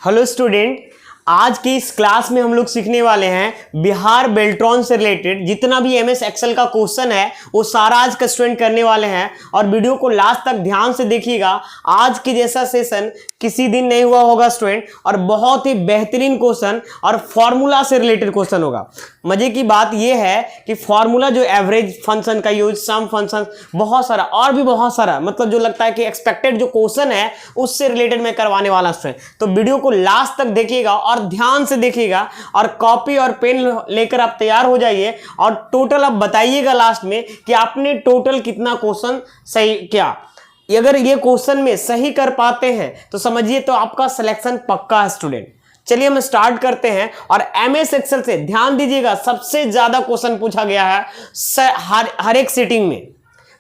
Hello student, आज की इस क्लास में हम लोग सीखने वाले हैं बिहार बेल्ट्रॉन से रिलेटेड जितना भी एमएस एक्सेल का क्वेश्चन है वो सारा आज का स्टूडेंट करने वाले हैं। और वीडियो को लास्ट तक ध्यान से देखिएगा। आज की जैसा सेशन किसी दिन नहीं हुआ होगा स्टूडेंट, और बहुत ही बेहतरीन क्वेश्चन और फॉर्मूला से रिलेटेड क्वेश्चन होगा। मजे की बात यह है कि फॉर्मूला जो एवरेज फंक्शन का यूज, सम फंक्शन, बहुत सारा और भी बहुत सारा, मतलब जो लगता है कि एक्सपेक्टेड जो क्वेश्चन है उससे रिलेटेड मैं करवाने वाला स्टूडेंट। तो वीडियो को लास्ट तक देखिएगा और ध्यान से देखिएगा, और कॉपी और पेन लेकर आप तैयार हो जाइए और टोटल आप बताइएगा लास्ट में कि आपने टोटल कितना क्वेश्चन सही किया। अगर ये क्वेश्चन में सही कर पाते हैं तो समझिए तो आपका सिलेक्शन पक्का है स्टूडेंट। चलिए हम स्टार्ट करते हैं। और एमएस एक्सेल से ध्यान दीजिएगा, सबसे ज्यादा क्वेश्चन पूछा गया है हर एक सीटिंग में।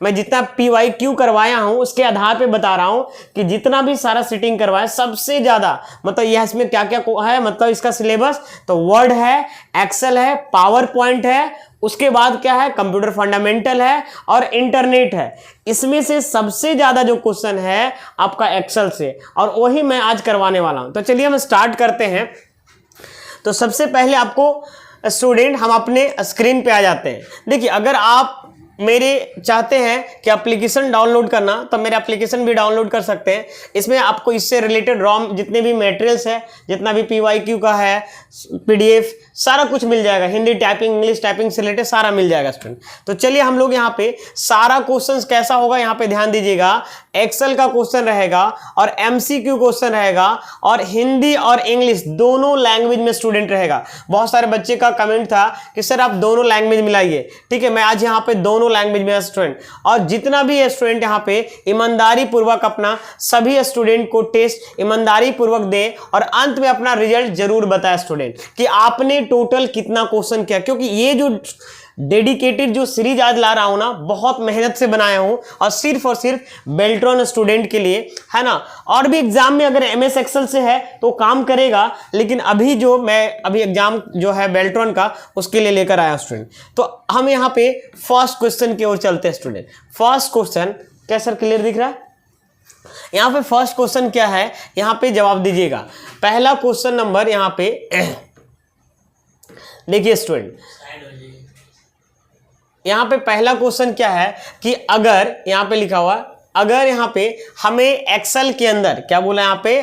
मैं जितना PYQ करवाया हूं उसके आधार पे बता रहा हूं कि जितना भी सारा सीटिंग करवाया सबसे ज्यादा, मतलब यह इसमें क्या क्या है, मतलब इसका सिलेबस तो वर्ड है, एक्सेल है, पावर पॉइंट है, उसके बाद क्या है, कंप्यूटर फंडामेंटल है और इंटरनेट है। इसमें से सबसे ज्यादा जो क्वेश्चन है आपका एक्सेल से, और वही मैं आज करवाने वाला हूं। तो चलिए हम स्टार्ट करते हैं। तो सबसे पहले आपको स्टूडेंट हम अपने स्क्रीन पे आ जाते हैं। देखिए, अगर आप मेरे चाहते हैं कि एप्लीकेशन डाउनलोड करना तो मेरे एप्लीकेशन भी डाउनलोड कर सकते हैं। इसमें आपको इससे रिलेटेड रॉम जितने भी मटेरियल्स है, जितना भी PYQ का है, PDF, सारा कुछ मिल जाएगा। हिंदी टाइपिंग, इंग्लिश टाइपिंग से रिलेटेड सारा मिल जाएगा स्टूडेंट। तो चलिए हम लोग यहाँ पे सारा क्वेश्चन कैसा होगा यहाँ पे ध्यान दीजिएगा। एक्सेल का क्वेश्चन रहेगा और MCQ क्वेश्चन रहेगा, और हिंदी और इंग्लिश दोनों लैंग्वेज में स्टूडेंट रहेगा। बहुत सारे बच्चे का कमेंट था कि सर आप दोनों लैंग्वेज मिलाइए। ठीक है, मैं आज यहाँ पे दोनों लैंग्वेज में स्टूडेंट, और जितना भी है स्टूडेंट यहाँ पे ईमानदारी पूर्वक अपना सभी स्टूडेंट को टेस्ट ईमानदारी पूर्वक दे और अंत में अपना रिजल्ट जरूर बताए स्टूडेंट कि आपने टोटल कितना क्वेश्चन किया। क्योंकि ये जो डेडिकेटेड जो सीरीज आज ला रहा हूं ना, बहुत मेहनत से बनाया हूं और सिर्फ बेल्ट्रॉन स्टूडेंट के लिए है ना। और भी एग्जाम में अगर एमएस एक्सेल से है तो काम करेगा, लेकिन अभी जो मैं एग्जाम जो है बेल्ट्रॉन का उसके लिए लेकर आया स्टूडेंट। तो हम यहाँ पे फर्स्ट क्वेश्चन की ओर चलते हैं स्टूडेंट। फर्स्ट क्वेश्चन क्या सर क्लियर दिख रहा है? यहाँ पे फर्स्ट क्वेश्चन क्या है, यहाँ पे जवाब दीजिएगा। पहला क्वेश्चन नंबर यहाँ पे देखिए स्टूडेंट, यहां पे पहला क्वेश्चन क्या है कि अगर यहां पे लिखा हुआ, अगर यहां पे हमें एक्सेल के अंदर क्या बोला यहां पे,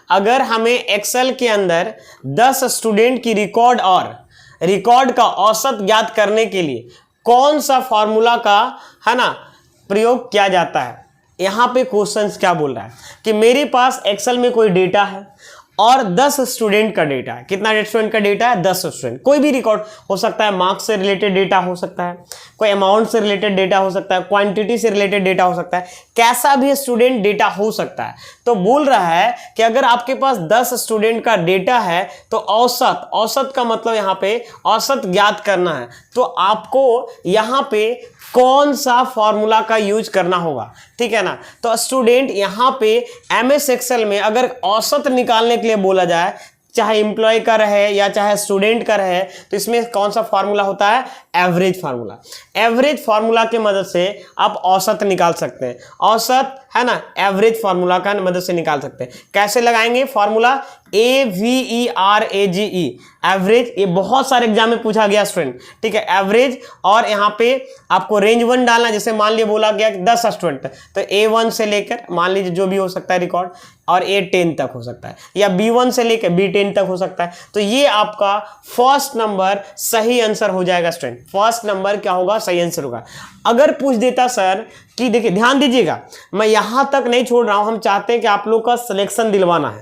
अगर हमें एक्सेल के अंदर 10 स्टूडेंट की रिकॉर्ड का औसत ज्ञात करने के लिए कौन सा फॉर्मूला का है ना प्रयोग किया जाता है। यहां पे क्वेश्चन क्या बोल रहा है कि मेरे पास एक्सेल में कोई डेटा है और 10 स्टूडेंट का डेटा है। कितना स्टूडेंट का डेटा है? 10 स्टूडेंट। कोई भी रिकॉर्ड हो सकता है, मार्क्स से रिलेटेड डेटा हो सकता है, कोई अमाउंट से रिलेटेड डेटा हो सकता है, क्वांटिटी से रिलेटेड डेटा हो सकता है, कैसा भी स्टूडेंट डेटा हो सकता है। तो बोल रहा है कि अगर आपके पास 10 स्टूडेंट का डेटा है तो औसत का मतलब यहाँ पे औसत ज्ञात करना है। तो आपको यहाँ पे कौन सा फॉर्मूला का यूज करना होगा, ठीक है ना। तो स्टूडेंट यहाँ पे एमएस एक्सेल में अगर औसत निकालने के लिए बोला जाए, चाहे एम्प्लॉय का रहे या चाहे स्टूडेंट का रहे, तो इसमें कौन सा फॉर्मूला होता है? Average formula. एवरेज फार्मूला की मदद से आप औसत निकाल सकते हैं। औसत है ना, एवरेज फार्मूला का मदद से निकाल सकते हैं। कैसे लगाएंगे फॉर्मूला? AVERAGE, average. ये बहुत सारे एग्जाम में पूछा गया स्टूडेंट, ठीक है, एवरेज। और यहाँ पे आपको रेंज 1 डालना, जैसे मान लीजिए बोला गया कि 10 स्टूडेंट, तो A1 से लेकर मान लीजिए जो भी हो सकता है रिकॉर्ड, और A10 तक हो सकता है, या B1 से लेकर B10 तक हो सकता है। तो ये आपका फर्स्ट नंबर सही आंसर हो जाएगा स्टूडेंट। फर्स्ट नंबर क्या होगा? सही आंसर होगा। अगर पूछ देता सर कि देखिए ध्यान दीजिएगा, मैं यहां तक नहीं छोड़ रहा हूं, हम चाहते हैं कि आप लोग का सिलेक्शन दिलवाना है,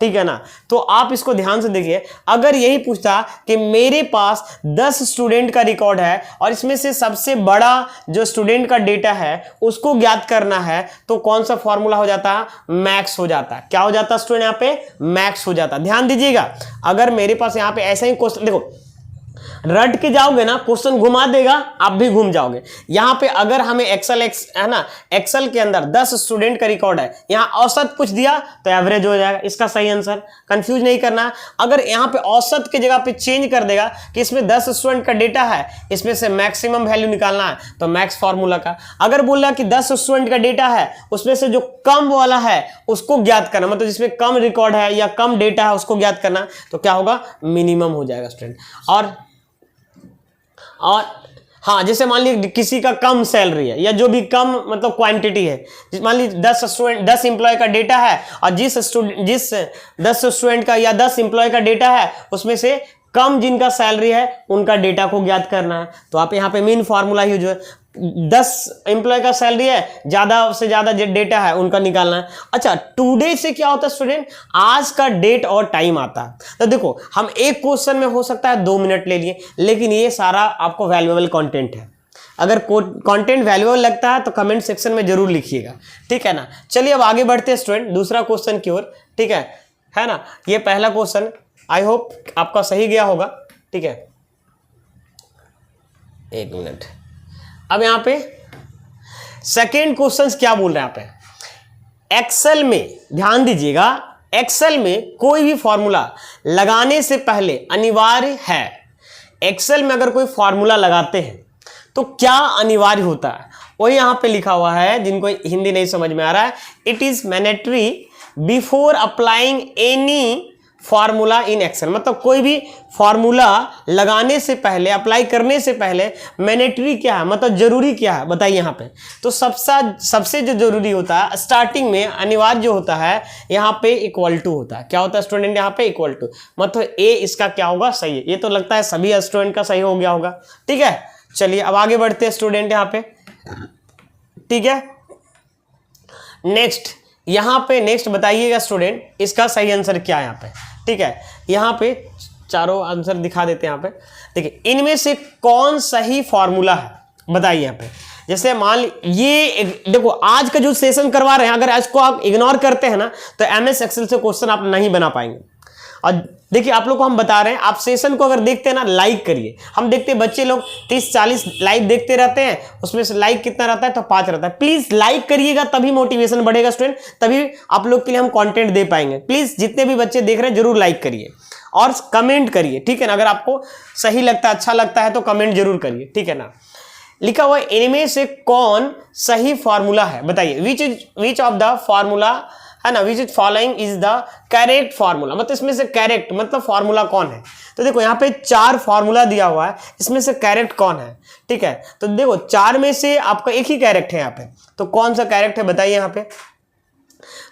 ठीक है ना। तो आप इसको ध्यान से देखिए। अगर यही पूछता कि मेरे पास 10 स्टूडेंट का रिकॉर्ड है और इसमें से सबसे बड़ा जो स्टूडेंट का डेटा है उसको ज्ञात करना है, तो कौन सा फॉर्मूला हो जाता है? मैक्स हो जाता है। क्या हो जाता है स्टूडेंट? यहाँ पे मैक्स हो जाता है। ध्यान दीजिएगा, अगर मेरे पास यहाँ पे ऐसा ही क्वेश्चन, देखो रट के जाओगे ना, क्वेश्चन घुमा देगा, आप भी घूम जाओगे। यहां पे अगर हमें एक्सेल है ना, एक्सेल के अंदर 10 स्टूडेंट का रिकॉर्ड है, यहां औसत कुछ दिया तो एवरेज हो जाएगा, इसका सही आंसर। कंफ्यूज नहीं करना है। अगर यहां पे औसत की जगह पे चेंज कर देगा कि इसमें 10 स्टूडेंट का डेटा है, इसमें से मैक्सिमम वैल्यू निकालना है, तो मैक्स फॉर्मूला का। अगर बोल रहा कि 10 स्टूडेंट का डेटा है, उसमें से जो कम वाला है उसको ज्ञात करना, मतलब जिसमें कम रिकॉर्ड है या कम डेटा है उसको ज्ञात करना, तो क्या होगा, मिनिमम हो जाएगा स्टूडेंट। और हाँ, जैसे मान लीजिए किसी का कम सैलरी है या जो भी कम मतलब क्वांटिटी है, मान लीजिए 10 एम्प्लॉय का डेटा है और जिस 10 स्टूडेंट का या 10 एम्प्लॉय का डेटा है उसमें से कम जिनका सैलरी है उनका डेटा को ज्ञात करना है। तो आप यहाँ पे मेन फॉर्मूला यूज है, 10 एम्प्लॉय का सैलरी है, ज्यादा से ज्यादा जो डेटा है उनका निकालना है। अच्छा, टुडे से क्या होता है स्टूडेंट, आज का डेट और टाइम आता है। तो देखो, हम एक क्वेश्चन में हो सकता है 2 मिनट ले लिए, लेकिन ये सारा आपको वैल्यूएबल कंटेंट है। अगर कंटेंट वैल्यूएबल लगता है तो कमेंट सेक्शन में जरूर लिखिएगा, ठीक है ना। चलिए अब आगे बढ़ते हैं स्टूडेंट दूसरा क्वेश्चन की ओर, ठीक है ना। ये पहला क्वेश्चन आई होप आपका सही गया होगा, ठीक है। एक मिनट, अब यहां पे सेकेंड क्वेश्चन क्या बोल रहे हैं यहाँ पे, एक्सेल में ध्यान दीजिएगा, एक्सेल में कोई भी फॉर्मूला लगाने से पहले अनिवार्य है, एक्सेल में अगर कोई फॉर्मूला लगाते हैं तो क्या अनिवार्य होता है, वही यहां पे लिखा हुआ है। जिनको हिंदी नहीं समझ में आ रहा है, it is mandatory before applying any formula in Excel, मतलब कोई भी फॉर्मूला लगाने से पहले, अप्लाई करने से पहले मैंडेटरी क्या है, मतलब जरूरी क्या है, बताइए यहाँ पे। तो सबसे जो जरूरी होता है स्टार्टिंग में, अनिवार्य जो होता है यहाँ पे इक्वल टू होता है। क्या होता है स्टूडेंट यहाँ पे, इक्वल टू, मतलब ए इसका क्या होगा, सही है। ये तो लगता है सभी स्टूडेंट का सही हो गया होगा, ठीक है। चलिए अब आगे बढ़ते हैं स्टूडेंट यहाँ पे, ठीक है। नेक्स्ट बताइएगा स्टूडेंट, इसका सही आंसर क्या है यहाँ पे, ठीक है। यहाँ पे चारों आंसर दिखा देते हैं यहाँ पे, देखिए इनमें से कौन सही फॉर्मूला है, बताइए यहाँ पे। जैसे मान ये देखो, आज का जो सेशन करवा रहे हैं, अगर इसको आप इग्नोर करते हैं ना तो एमएस एक्सेल से क्वेश्चन आप नहीं बना पाएंगे। और देखिए आप लोग को हम बता रहे हैं, आप सेशन को अगर देखते हैं ना, लाइक करिए। हम देखते हैं बच्चे लोग 30-40 लाइव देखते रहते हैं, उसमें से लाइक कितना रहता है, तो 5 रहता है। प्लीज लाइक करिएगा, तभी मोटिवेशन बढ़ेगा स्टूडेंट, तभी आप लोग के लिए हम कंटेंट दे पाएंगे। प्लीज जितने भी बच्चे देख रहे हैं जरूर लाइक करिए और कमेंट करिए, ठीक है ना। अगर आपको सही लगता है, अच्छा लगता है तो कमेंट जरूर करिए, ठीक है ना। लिखा हुआ इनमें से कौन सही फॉर्मूला है, बताइए। विच ऑफ द फॉर्मूला है ना, which is following is the correct formula, मतलब इसमें से करेक्ट मतलब फॉर्मूला कौन है। तो देखो यहाँ पे 4 फॉर्मूला दिया हुआ है, इसमें से करेक्ट कौन है, ठीक है। तो देखो 4 में से आपका एक ही करेक्ट है यहाँ पे, तो कौन सा करेक्ट है बताइए यहाँ पे।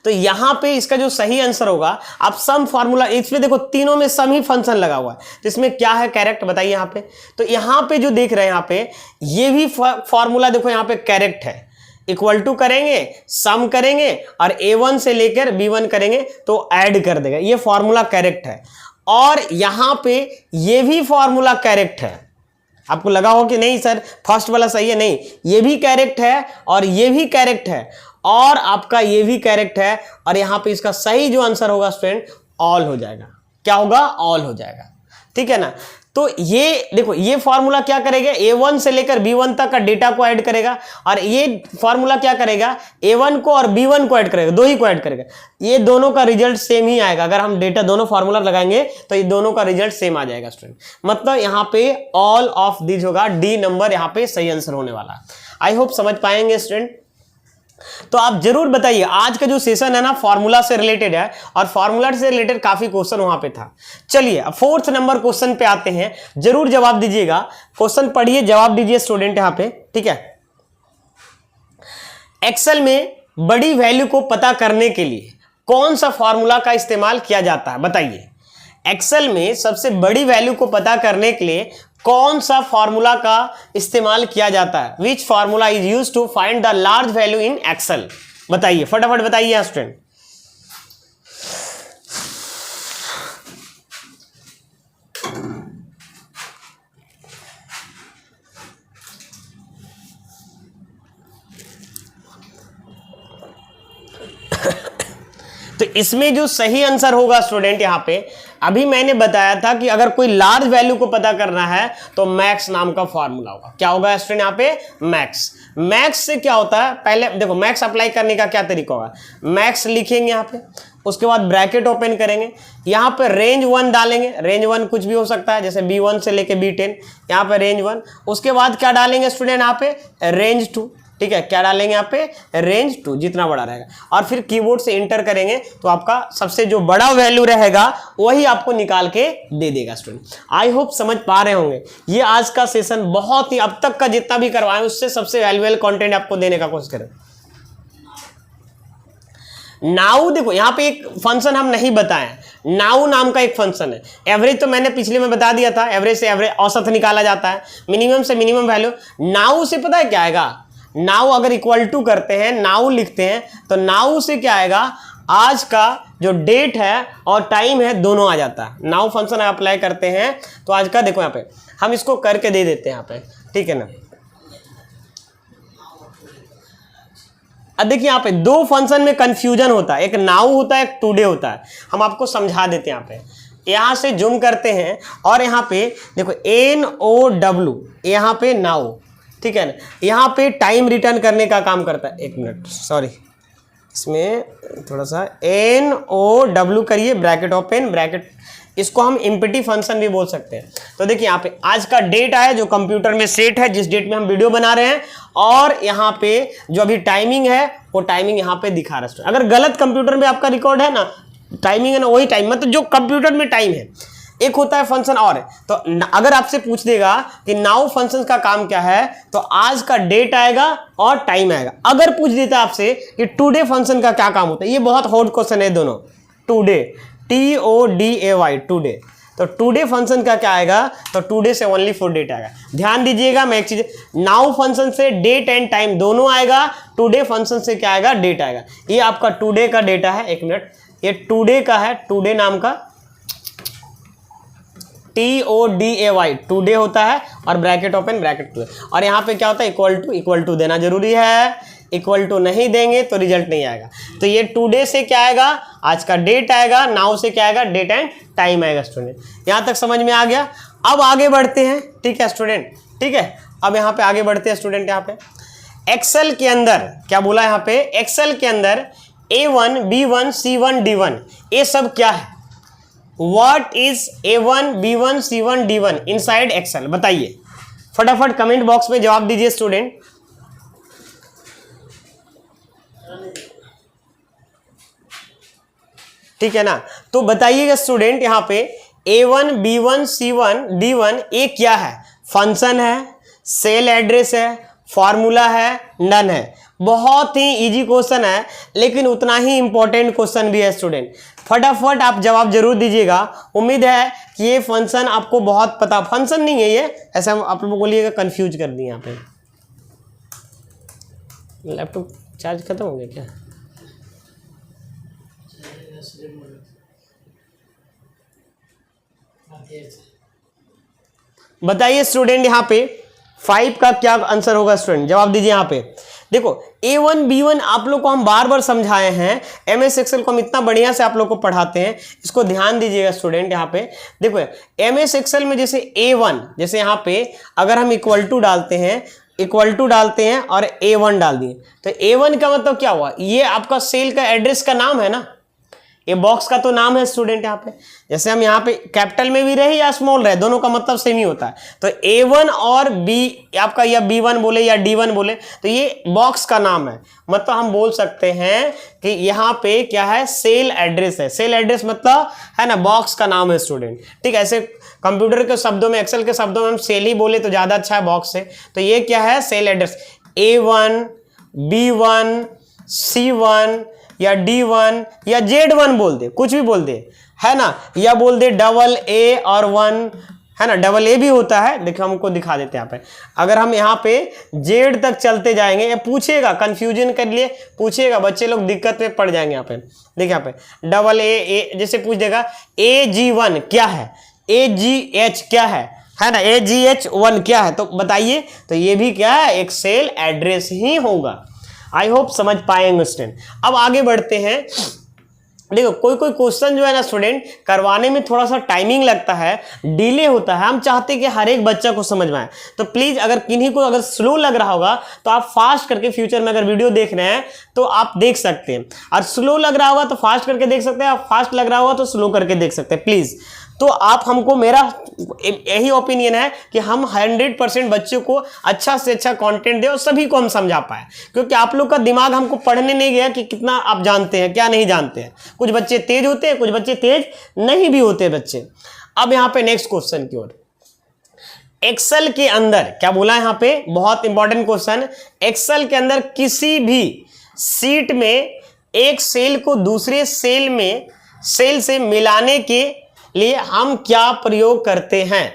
तो यहां पे इसका जो सही आंसर होगा, आप सम फॉर्मूला, इसमें देखो तीनों में सम ही फंक्शन लगा हुआ है, तो इसमें क्या है करेक्ट बताइए यहाँ पे। तो यहां पे जो देख रहे हैं यहाँ पे, ये भी फॉर्मूला देखो यहाँ पे करेक्ट है। इक्वल टू करेंगे, सम करेंगे और A1 से लेकर B1 करेंगे तो ऐड कर देगा, ये फॉर्मूला करेक्ट है। और यहां पे ये भी फॉर्मूला करेक्ट है। आपको लगा हो कि नहीं सर फर्स्ट वाला सही है, नहीं, ये भी करेक्ट है और ये भी करेक्ट है और आपका ये भी करेक्ट है। और यहां पे इसका सही जो आंसर होगा स्टूडेंट, ऑल हो जाएगा। क्या होगा, ऑल हो जाएगा, ठीक है ना। तो ये देखो, ये फॉर्मूला क्या करेगा, A1 से लेकर B1 तक का डेटा को ऐड करेगा, और ये फॉर्मूला क्या करेगा, A1 को और B1 को ऐड करेगा, दो ही को ऐड करेगा। ये दोनों का रिजल्ट सेम ही आएगा। अगर हम डेटा दोनों फॉर्मूला लगाएंगे तो ये दोनों का रिजल्ट सेम आ जाएगा स्टूडेंट। मतलब यहाँ पे ऑल ऑफ दिस होगा, डी नंबर यहाँ पे सही आंसर होने वाला। आई होप समझ पाएंगे स्टूडेंट। तो आप जरूर बताइए, आज का जो सेशन है ना फॉर्मूला से रिलेटेड है, और फॉर्मूला से रिलेटेड काफी क्वेश्चन वहां पे था। चलिए अब 4th नंबर क्वेश्चन पे आते हैं, जरूर जवाब दीजिएगा। क्वेश्चन पढ़िए, जवाब दीजिए स्टूडेंट यहां पे, ठीक है। एक्सेल में बड़ी वैल्यू को पता करने के लिए कौन सा फॉर्मूला का इस्तेमाल किया जाता है, बताइए। एक्सेल में सबसे बड़ी वैल्यू को पता करने के लिए कौन सा फॉर्मूला का इस्तेमाल किया जाता है, which formula is used to find the large value in Excel, बताइए फटाफट बताइए स्टूडेंट। तो इसमें जो सही आंसर होगा स्टूडेंट यहाँ पे, अभी मैंने बताया था कि अगर कोई लार्ज वैल्यू को पता करना है तो मैक्स नाम का फॉर्मूला होगा। क्या होगा स्टूडेंट यहाँ पे? मैक्स। मैक्स से क्या होता है, पहले देखो मैक्स अप्लाई करने का क्या तरीका होगा, मैक्स लिखेंगे यहाँ पे, उसके बाद ब्रैकेट ओपन करेंगे, यहाँ पे रेंज 1 डालेंगे, रेंज 1 कुछ भी हो सकता है जैसे B1 से लेके B10, यहाँ पे रेंज 1, उसके बाद क्या डालेंगे स्टूडेंट यहाँ पे, रेंज 2, ठीक है, क्या डालेंगे यहाँ पे, रेंज 2, जितना बड़ा रहेगा, और फिर कीबोर्ड से इंटर करेंगे तो आपका सबसे जो बड़ा वैल्यू रहेगा वही आपको निकाल के दे देगा स्टूडेंट। आई होप समझ पा रहे होंगे। ये आज का सेशन बहुत ही, अब तक का जितना भी करवाएं उससे सबसे वैल्यूएबल कंटेंट आपको देने का कोशिश करें। नाउ देखो यहाँ पे एक फंक्शन हम नहीं बताएं, नाउ नाम का एक फंक्शन है। एवरेज तो मैंने पिछले में बता दिया था, एवरेज से एवरेज औसत निकाला जाता है, मिनिमम से मिनिमम वैल्यू। नाउ से पता है क्या आएगा, नाउ अगर इक्वल टू करते हैं, नाउ लिखते हैं तो नाउ से क्या आएगा, आज का जो डेट है और टाइम है दोनों आ जाता है। नाउ फंक्शन अप्लाई करते हैं तो आज का देखो यहाँ पे हम इसको करके दे देते हैं यहाँ पे, ठीक है ना। अब देखिए यहाँ पे दो फंक्शन में कंफ्यूजन होता है, एक नाउ होता है एक टुडे होता है। हम आपको समझा देते हैं। यहाँ पे यहाँ से जूम करते हैं और यहाँ पे देखो NOW, यहाँ पे नाउ, ठीक है ना, यहाँ पे टाइम रिटर्न करने का काम करता है। एक मिनट सॉरी, इसमें थोड़ा सा NOW करिए, ब्रैकेट ओपन, ब्रैकेट, इसको हम इम्पिटी फंक्शन भी बोल सकते हैं। तो देखिए यहाँ पे आज का डेट आया जो कंप्यूटर में सेट है, जिस डेट में हम वीडियो बना रहे हैं, और यहाँ पे जो अभी टाइमिंग है वो टाइमिंग यहाँ पे दिखा रहा है। अगर गलत कंप्यूटर में आपका रिकॉर्ड है ना, टाइमिंग है ना वही टाइम, मतलब जो कंप्यूटर में टाइम है, एक होता है फंक्शन और है। तो अगर आपसे पूछ देगा कि नाउ फंक्शन का काम क्या है, तो आज का डेट आएगा और टाइम आएगा। अगर पूछ देता आपसे कि टुडे फंक्शन का क्या काम होता है, ये बहुत हॉट क्वेश्चन है दोनों, टुडे, TODAY, टुडे, तो टुडे फंक्शन का क्या आएगा, तो टुडे से ओनली फॉर डेट आएगा। ध्यान दीजिएगा, मैं एक चीज, नाउ फंक्शन से डेट एंड टाइम दोनों आएगा, टुडे फंक्शन से क्या आएगा, डेट आएगा। ये आपका टुडे का डेटा है, एक मिनट, ये टुडे का है, टुडे नाम का, TODAY, टुडे होता है, और ब्रैकेट ओपन, ब्रैकेट टू, और यहाँ पे क्या होता है, इक्वल टू देना जरूरी है। इक्वल टू नहीं देंगे तो रिजल्ट नहीं आएगा। तो ये टुडे से क्या आएगा, आज का डेट आएगा, नाउ से क्या आएगा, डेट एंड टाइम आएगा स्टूडेंट। यहाँ तक समझ में आ गया। अब आगे बढ़ते हैं, ठीक है स्टूडेंट, ठीक है, अब यहाँ पे आगे बढ़ते हैं स्टूडेंट। यहाँ पे एक्सेल के अंदर क्या बोला, यहाँ पे एक्सेल के अंदर A1, B1, C1, D1, ये सब क्या है, What is A1, B1, C1, D1 inside Excel, बताइए फटाफट कमेंट बॉक्स में जवाब दीजिए स्टूडेंट। ठीक है ना, तो बताइएगा स्टूडेंट, यहाँ पे A1, B1, C1, D1 ये क्या है, फंक्शन है, सेल एड्रेस है, फॉर्मूला है, नन है। बहुत ही इजी क्वेश्चन है, लेकिन उतना ही इंपॉर्टेंट क्वेश्चन भी है स्टूडेंट। फटाफट आप जवाब जरूर दीजिएगा। उम्मीद है कि ये फंक्शन आपको बहुत पता, फंक्शन नहीं है ये, ऐसा आप लोग बोलिएगा कंफ्यूज कर दिए। यहाँ पे लैपटॉप चार्ज खत्म हो गया क्या, बताइए स्टूडेंट। यहाँ पे 5 का क्या आंसर होगा स्टूडेंट, जवाब दीजिए। यहाँ पे देखो A1, B1 आप लोग को हम बार बार समझाए हैं, MS एक्सेल को हम इतना बढ़िया से आप लोग को पढ़ाते हैं, इसको ध्यान दीजिएगा स्टूडेंट। यहाँ पे देखो MS एक्सेल में जैसे A1, जैसे यहाँ पे अगर हम इक्वल टू डालते हैं और A1 डाल दिए, तो A1 का मतलब क्या हुआ, ये आपका सेल का एड्रेस का नाम है ना, ये बॉक्स का तो नाम है स्टूडेंट। यहाँ पे जैसे हम यहाँ पे कैपिटल में भी रहे या स्मॉल रहे, दोनों का मतलब सेम ही होता है। तो A1 और B आपका, या B1 बोले या D1 बोले, तो ये बॉक्स का नाम है, मतलब हम बोल सकते हैं कि यहाँ पे क्या है, सेल एड्रेस है। सेल एड्रेस मतलब है ना, बॉक्स का नाम है स्टूडेंट। ठीक है, ऐसे कंप्यूटर के शब्दों में, एक्सेल के शब्दों में हम सेल ही बोले तो ज्यादा अच्छा है बॉक्स से। तो ये क्या है, cell address. A1, B1, C1 या D1 या Z1 बोल दे, कुछ भी बोल दे, है ना, या बोल दे AA और 1, है ना, AA भी होता है। देखो हमको दिखा देते हैं यहाँ पे, अगर हम यहाँ पे Z तक चलते जाएंगे, ये पूछेगा, कंफ्यूजन कर लिए पूछेगा, बच्चे लोग दिक्कत में पड़ जाएंगे। यहाँ पे देखिए, यहाँ पे AA जैसे पूछ देगा AG1 क्या है, AGH क्या है ना, AGH1 क्या है, तो बताइए, तो ये भी क्या है, एक सेल एड्रेस ही होगा। आई होप समझ पाएंगे स्टूडेंट। अब आगे बढ़ते हैं, देखो कोई कोई क्वेश्चन जो है ना स्टूडेंट करवाने में थोड़ा सा टाइमिंग लगता है, डिले होता है, हम चाहते हैं कि हर एक बच्चा को समझ में आए। तो प्लीज अगर किन्हीं को अगर स्लो लग रहा होगा तो आप फास्ट करके फ्यूचर में अगर वीडियो देख रहे हैं तो आप देख सकते हैं, और स्लो लग रहा होगा तो फास्ट करके देख सकते हैं, आप फास्ट लग रहा होगा तो स्लो करके देख सकते हैं प्लीज। तो आप हमको, मेरा यही ओपिनियन है कि हम 100% बच्चों को अच्छा से अच्छा कंटेंट दें और सभी को हम समझा पाए, क्योंकि आप लोग का दिमाग हमको पढ़ने नहीं गया कि कितना आप जानते हैं क्या नहीं जानते हैं। कुछ बच्चे तेज होते हैं, कुछ बच्चे तेज नहीं भी होते बच्चे। अब यहाँ पे नेक्स्ट क्वेश्चन की ओर, एक्सेल के अंदर क्या बोला है यहाँ पे, बहुत इंपॉर्टेंट क्वेश्चन। एक्सेल के अंदर किसी भी सीट में एक सेल को दूसरे सेल से मिलाने के लिए हम क्या प्रयोग करते हैं?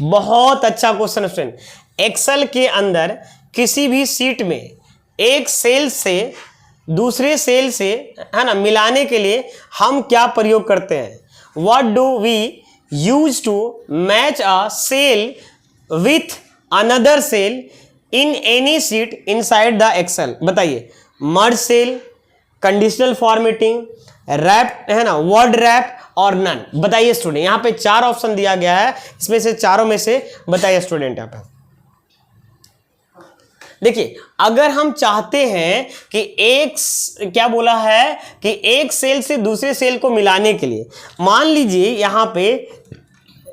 बहुत अच्छा क्वेश्चन स्टूडेंट। एक्सेल के अंदर किसी भी सीट में एक सेल से दूसरे सेल से, है ना, मिलाने के लिए हम क्या प्रयोग करते हैं? What do we use to match a cell with another cell in any sheet inside the Excel? बताइए। Merge cell, conditional formatting, wrap, है ना, वर्ड रैप और नन। बताइए स्टूडेंट, यहां पे 4 ऑप्शन दिया गया है, इसमें से चारों में से बताइए स्टूडेंट। यहां पे देखिए, अगर हम चाहते हैं कि क्या बोला है कि एक सेल से दूसरे सेल को मिलाने के लिए, मान लीजिए यहां पे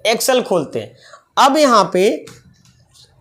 एक्सेल खोलते हैं। अब यहां पे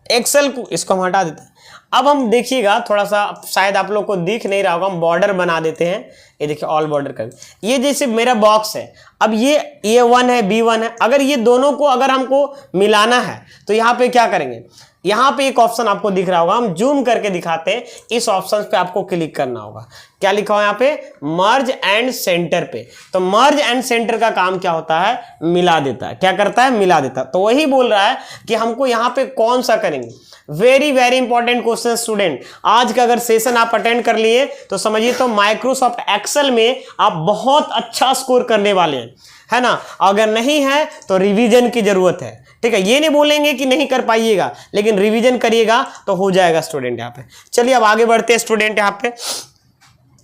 एक्सेल को, इसको हम हटा देते हैं। अब हम देखिएगा, थोड़ा सा शायद आप लोग को दिख नहीं रहा होगा, हम बॉर्डर बना देते हैं। ये देखिए ऑल बॉर्डर कर, ये जैसे मेरा बॉक्स है, अब ये A1 है, B1 है। अगर ये दोनों को अगर हमको मिलाना है तो यहाँ पे क्या करेंगे? यहाँ पे एक ऑप्शन आपको दिख रहा होगा, हम जूम करके दिखाते हैं। इस ऑप्शन पे आपको क्लिक करना होगा। क्या लिखा हुआ है यहाँ पे? मर्ज एंड सेंटर पे। तो मर्ज एंड सेंटर का काम क्या होता है? मिला देता है। क्या करता है? मिला देता है। तो वही बोल रहा है कि हमको यहाँ पे कौन सा करेंगे। Very very important question student. आज का अगर सेशन आप अटेंड कर लिए तो समझिए तो माइक्रोसॉफ्ट एक्सेल में आप बहुत अच्छा स्कोर करने वाले हैं, है ना। अगर नहीं है तो रिवीजन की जरूरत है, ठीक है। ये नहीं बोलेंगे कि नहीं कर पाइएगा, लेकिन रिवीजन करिएगा तो हो जाएगा स्टूडेंट। यहाँ पे चलिए अब आगे बढ़ते हैं स्टूडेंट। यहाँ पे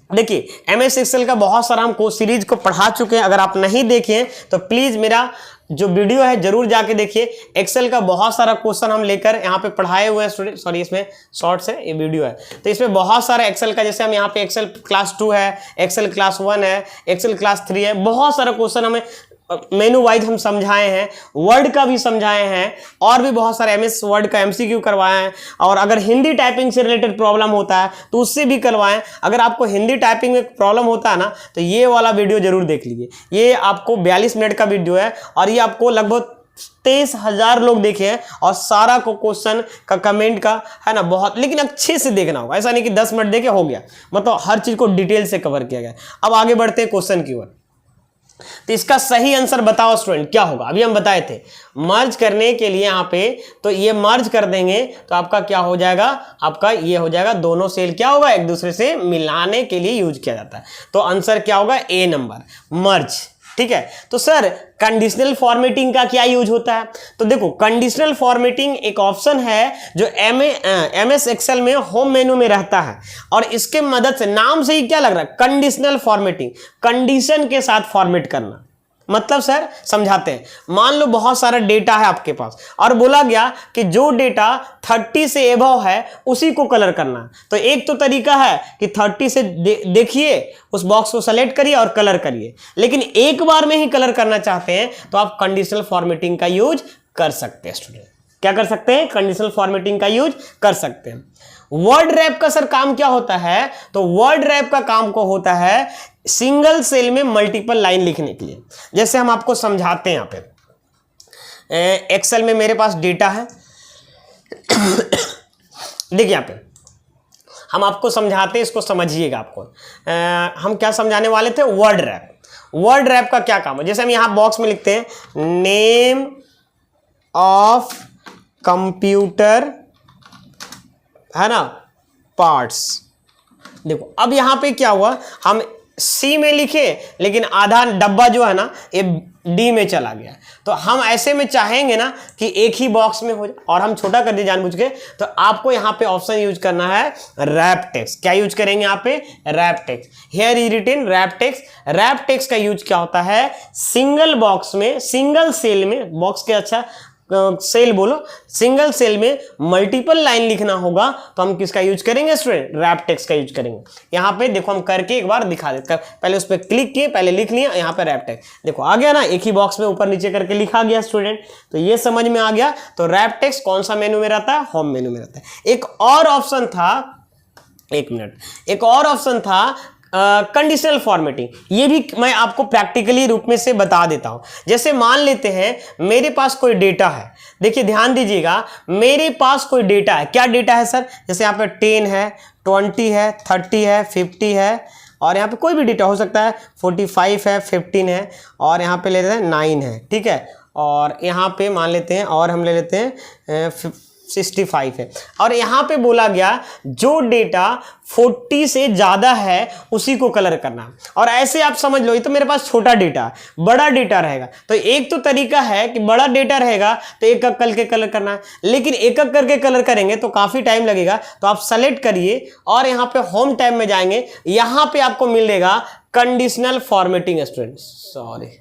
देखिए, एमएस एक्सेल का बहुत सारा हम सीरीज को पढ़ा चुके हैं। अगर आप नहीं देखे तो प्लीज मेरा जो वीडियो है जरूर जाके देखिए। एक्सेल का बहुत सारा क्वेश्चन हम लेकर यहाँ पे पढ़ाए हुए हैं स्टूडेंट। सॉरी, इसमें शॉर्ट्स है, ये वीडियो है, तो इसमें बहुत सारा एक्सेल का, जैसे हम यहाँ पे एक्सेल क्लास 2 है, एक्सेल क्लास 1 है, एक्सेल क्लास 3 है, बहुत सारा क्वेश्चन हमें मेनू वाइज हम समझाए हैं, वर्ड का भी समझाए हैं, और भी बहुत सारे एमएस वर्ड का एमसीक्यू करवाए हैं। और अगर हिंदी टाइपिंग से रिलेटेड प्रॉब्लम होता है तो उससे भी करवाएं। अगर आपको हिंदी टाइपिंग में प्रॉब्लम होता है ना, तो ये वाला वीडियो जरूर देख लीजिए। ये आपको 42 मिनट का वीडियो है और ये आपको लगभग 23,000 लोग देखे हैं, और सारा को क्वेश्चन का कमेंट का, है ना, बहुत, लेकिन अच्छे से देखना होगा। ऐसा नहीं कि 10 मिनट देखे हो गया, मतलब हर चीज को डिटेल से कवर किया गया। अब आगे बढ़ते हैं क्वेश्चन की ओर। तो इसका सही आंसर बताओ स्टूडेंट, क्या होगा? अभी हम बताए थे मर्ज करने के लिए यहाँ पे, तो ये मर्ज कर देंगे तो आपका क्या हो जाएगा? आपका ये हो जाएगा, दोनों सेल क्या होगा? एक दूसरे से मिलाने के लिए यूज किया जाता है। तो आंसर क्या होगा? ए नंबर, मर्ज। ठीक है। तो सर कंडीशनल फॉर्मेटिंग का क्या यूज होता है? तो देखो, कंडीशनल फॉर्मेटिंग एक ऑप्शन है जो एमएस एक्सेल में होम मेनू में रहता है, और इसके मदद से, नाम से ही क्या लग रहा है? कंडीशनल फॉर्मेटिंग, कंडीशन के साथ फॉर्मेट करना। मतलब सर समझाते हैं, मान लो बहुत सारा डेटा है आपके पास, और बोला गया कि जो डेटा 30 से एबव है उसी को कलर करना। तो एक तो तरीका है कि 30 से देखिए, उस बॉक्स को सेलेक्ट करिए और कलर करिए, लेकिन एक बार में ही कलर करना चाहते हैं तो आप कंडीशनल फॉर्मेटिंग का यूज कर सकते हैं स्टूडेंट। क्या कर सकते हैं? कंडीशनल फॉर्मेटिंग का यूज कर सकते हैं। वर्ड रैप का सर काम क्या होता है? तो वर्ड रैप का काम को होता है सिंगल सेल में मल्टीपल लाइन लिखने के लिए। जैसे हम आपको समझाते हैं, यहाँ पे एक्सेल में मेरे पास डेटा है देखिए यहाँ पे हम आपको समझाते हैं, इसको समझिएगा। आपको हम क्या समझाने वाले थे? Word rap. वर्ड रैप का क्या काम है? जैसे हम यहाँ बॉक्स में लिखते हैं नेम ऑफ कंप्यूटर, है ना, पार्ट्स। देखो अब यहां पे क्या हुआ, हम सी में लिखे, लेकिन आधा डब्बा जो है ना ये डी में चला गया। तो हम ऐसे में चाहेंगे ना कि एक ही बॉक्स में हो जाए, और हम छोटा कर दिए जानबूझ के। तो आपको यहाँ पे ऑप्शन यूज करना है रैप टेक्स्ट। क्या यूज करेंगे यहाँ पे? Wrap text. Here is written wrap text. Wrap text का यूज क्या होता है? सिंगल बॉक्स में, सिंगल सेल में, बॉक्स के अच्छा सेल बोलो, सिंगल सेल में मल्टीपल लाइन लिखना होगा तो हम किसका यूज करेंगे स्टूडेंट? रैप टेक्स्ट का यूज करेंगे। यहाँ पे देखो हम करके एक बार दिखा देते, पहले उस पर क्लिक किए, पहले लिख लिया, यहाँ पे रैप टेक्स्ट देखो आ गया ना, एक ही बॉक्स में ऊपर नीचे करके लिखा गया स्टूडेंट। तो ये समझ में आ गया। तो रैप टेक्स्ट कौन सा मेनू में रहता है? होम मेनू में रहता है। एक और ऑप्शन था, एक मिनट, एक और ऑप्शन था कंडीशनल फॉर्मेटिंग। ये भी मैं आपको प्रैक्टिकली रूप में से बता देता हूं। जैसे मान लेते हैं मेरे पास कोई डेटा है, देखिए ध्यान दीजिएगा, मेरे पास कोई डेटा है। क्या डेटा है सर? जैसे यहाँ पे 10 है, 20 है, 30 है, 50 है, और यहाँ पे कोई भी डेटा हो सकता है, 45 है, 15 है, और यहाँ पे ले लेते हैं 9 है, ठीक है, और यहाँ पे मान लेते हैं, और हम ले लेते हैं 65 है। और यहाँ पे बोला गया जो डेटा 40 से ज़्यादा है उसी को कलर करना। और ऐसे आप समझ लो, ये तो मेरे पास छोटा डेटा, बड़ा डेटा रहेगा। तो एक तो तरीका है कि बड़ा डेटा रहेगा तो एक एक करके कलर करना है, लेकिन एक एक करके कलर करेंगे तो काफ़ी टाइम लगेगा। तो आप सेलेक्ट करिए और यहाँ पे होम टैब में जाएंगे, यहाँ पे आपको मिलेगा conditional formatting student, sorry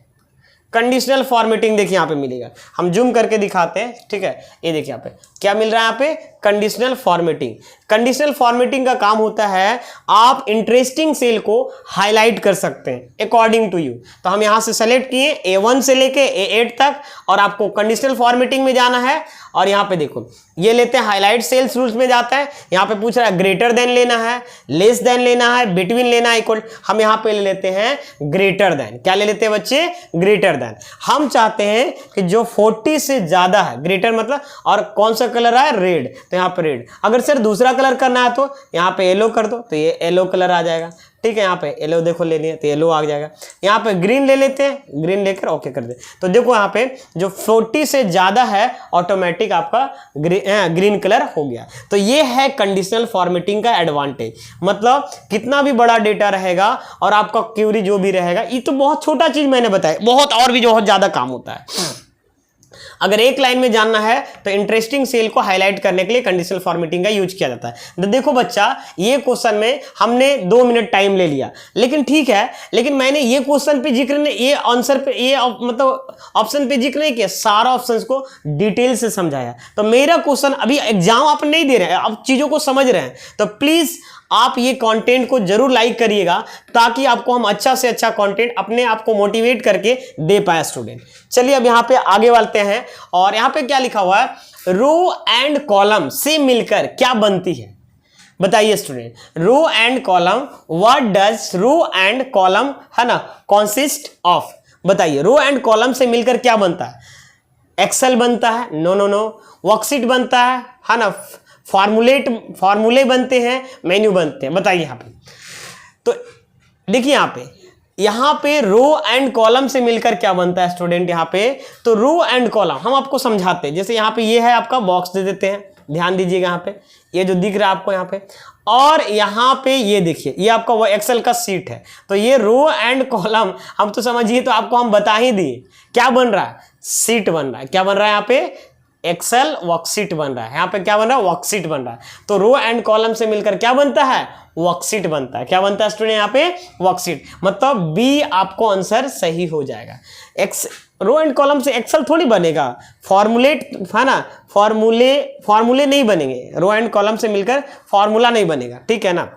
conditional formatting. देखिए यहाँ पे मिलेगा, हम जूम करके दिखाते हैं, ठीक है। ये देखिए यहाँ पे क्या मिल रहा है, यहाँ पे कंडीशनल फॉर्मेटिंग। कंडीशनल फॉर्मेटिंग का काम होता है आप इंटरेस्टिंग सेल को हाईलाइट कर सकते हैं अकॉर्डिंग टू यू। तो हम यहाँ से सेलेक्ट किए A1 से लेके A8 तक, और आपको कंडीशनल फॉर्मेटिंग में जाना है। और यहाँ पे देखो ये लेते हैं हाईलाइट सेल्स रूल्स में जाता है, यहाँ पे पूछ रहा है ग्रेटर देन लेना है, लेस देन लेना है, बिटवीन लेना है, इक्वल। हम यहाँ पे ले लेते हैं ग्रेटर देन। क्या ले लेते हैं बच्चे? Greater than. हम चाहते हैं कि जो 40 से ज्यादा है, ग्रेटर मतलब, और कौन सा कलर है? रेड। तो यहाँ पे रेड। अगर सर दूसरा कलर करना है तो यहाँ पे येलो कर दो, तो ये येलो कलर आ जाएगा, ठीक है। यहाँ पे येलो देखो लेनी है तो येलो आ जाएगा। यहाँ पे ग्रीन ले लेते हैं, ग्रीन लेकर ओके कर दे। तो देखो यहाँ पे जो 40 से ज्यादा है ऑटोमेटिक आपका ग्रीन कलर हो गया। तो ये है कंडीशनल फॉर्मेटिंग का एडवांटेज। मतलब कितना भी बड़ा डेटा रहेगा और आपका क्यूरी जो भी रहेगा, ये तो बहुत छोटा चीज मैंने बताया, बहुत और भी बहुत ज्यादा काम होता है। अगर एक लाइन में जानना है तो इंटरेस्टिंग सेल को हाईलाइट करने के लिए कंडीशनल फॉर्मेटिंग का यूज किया जाता है। तो देखो बच्चा, ये क्वेश्चन में हमने 2 मिनट टाइम ले लिया, लेकिन ठीक है, लेकिन मैंने ये क्वेश्चन पे जिक्र नहीं, ये आंसर पे, ये मतलब ऑप्शन पे जिक्र नहीं किया, सारा ऑप्शंस को डिटेल से समझाया। तो मेरा क्वेश्चन अभी एग्जाम आप नहीं दे रहे हैं, आप चीजों को समझ रहे हैं, तो प्लीज आप ये कंटेंट को जरूर लाइक करिएगा, ताकि आपको हम अच्छा से अच्छा कंटेंट अपने आप को मोटिवेट करके दे पाए स्टूडेंट। चलिए अब यहाँ पे आगे बढ़ते हैं, और यहाँ पे क्या लिखा हुआ है? रो एंड कॉलम से मिलकर क्या बनती है? बताइए student, row and column, what does row and column है ना कॉन्सिस्ट ऑफ? बताइए, रो एंड कॉलम से मिलकर क्या बनता है? एक्सेल बनता है? No no no. वर्कशीट बनता है ना, फॉर्मूले बनते हैं, मेन्यू बनते हैं। बताइए यहाँ पे। तो देखिए यहाँ पे रो एंड कॉलम से मिलकर क्या बनता है स्टूडेंट? यहाँ पे तो रो एंड कॉलम हम आपको समझाते हैं। जैसे यहाँ पे ये है आपका बॉक्स दे देते हैं, ध्यान दीजिएगा यहाँ पे, ये जो दिख रहा है आपको यहाँ पे, और यहाँ पे ये देखिए ये आपका वो एक्सेल का सीट है। तो ये रो एंड कॉलम हम तो समझिए, तो आपको हम बता ही दिए क्या बन रहा है, सीट बन रहा है। क्या बन रहा है यहाँ पे? एक्सेल वर्कशीट बन रहा है। यहाँ पे क्या बन रहा है? वर्कशीट बन रहा है। तो रो एंड कॉलम से मिलकर क्या बनता है? वर्कशीट बनता है। क्या बनता है स्टूडेंट यहाँ पे? वर्कशीट। मतलब बी आपको आंसर सही हो जाएगा। रो एंड कॉलम से एक्सेल थोड़ी बनेगा, फॉर्मुलेट है ना, फॉर्मूले नहीं बनेंगे, रो एंड कॉलम से मिलकर फॉर्मूला नहीं बनेगा, ठीक है ना।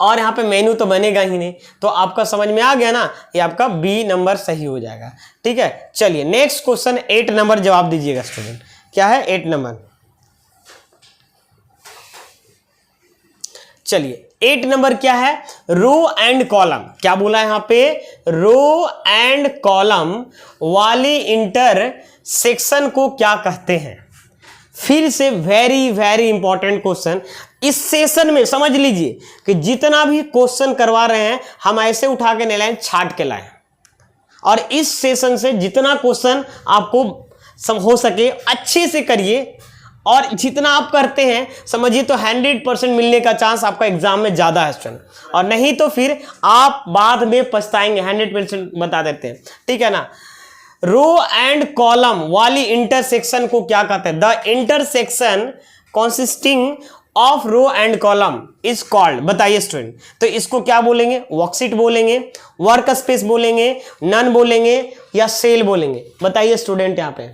और यहाँ पे मेनू तो बनेगा ही नहीं। तो आपका समझ में आ गया ना, ये आपका बी नंबर सही हो जाएगा, ठीक है। चलिए नेक्स्ट क्वेश्चन 8 नंबर जवाब दीजिएगा स्टूडेंट। क्या है 8 नंबर? चलिए 8 नंबर क्या है? Row and column. क्या बोला है यहाँ पे? रो एंड कॉलम वाले इंटरसेक्शन को क्या कहते हैं? फिर से वेरी वेरी इंपॉर्टेंट क्वेश्चन। इस सेशन में समझ लीजिए कि जितना भी क्वेश्चन करवा रहे हैं हम ऐसे उठा के नहीं लाएं, छाट के लाएं। और इस सेशन से जितना क्वेश्चन आपको हो सके अच्छे से करिए, और जितना आप करते हैं समझिए तो 100% मिलने का चांस आपका एग्जाम में ज्यादा है स्टूडेंट, और नहीं तो फिर आप बाद में पछताएंगे। 100% बता देते हैं, ठीक है ना। रो एंड कॉलम वाली इंटरसेक्शन को क्या कहते हैं? The intersection consisting of row and column is called, बताइए स्टूडेंट। तो इसको क्या बोलेंगे? वर्कशीट बोलेंगे, वर्क स्पेस बोलेंगे, नन बोलेंगे या सेल बोलेंगे? बताइए स्टूडेंट, यहां पे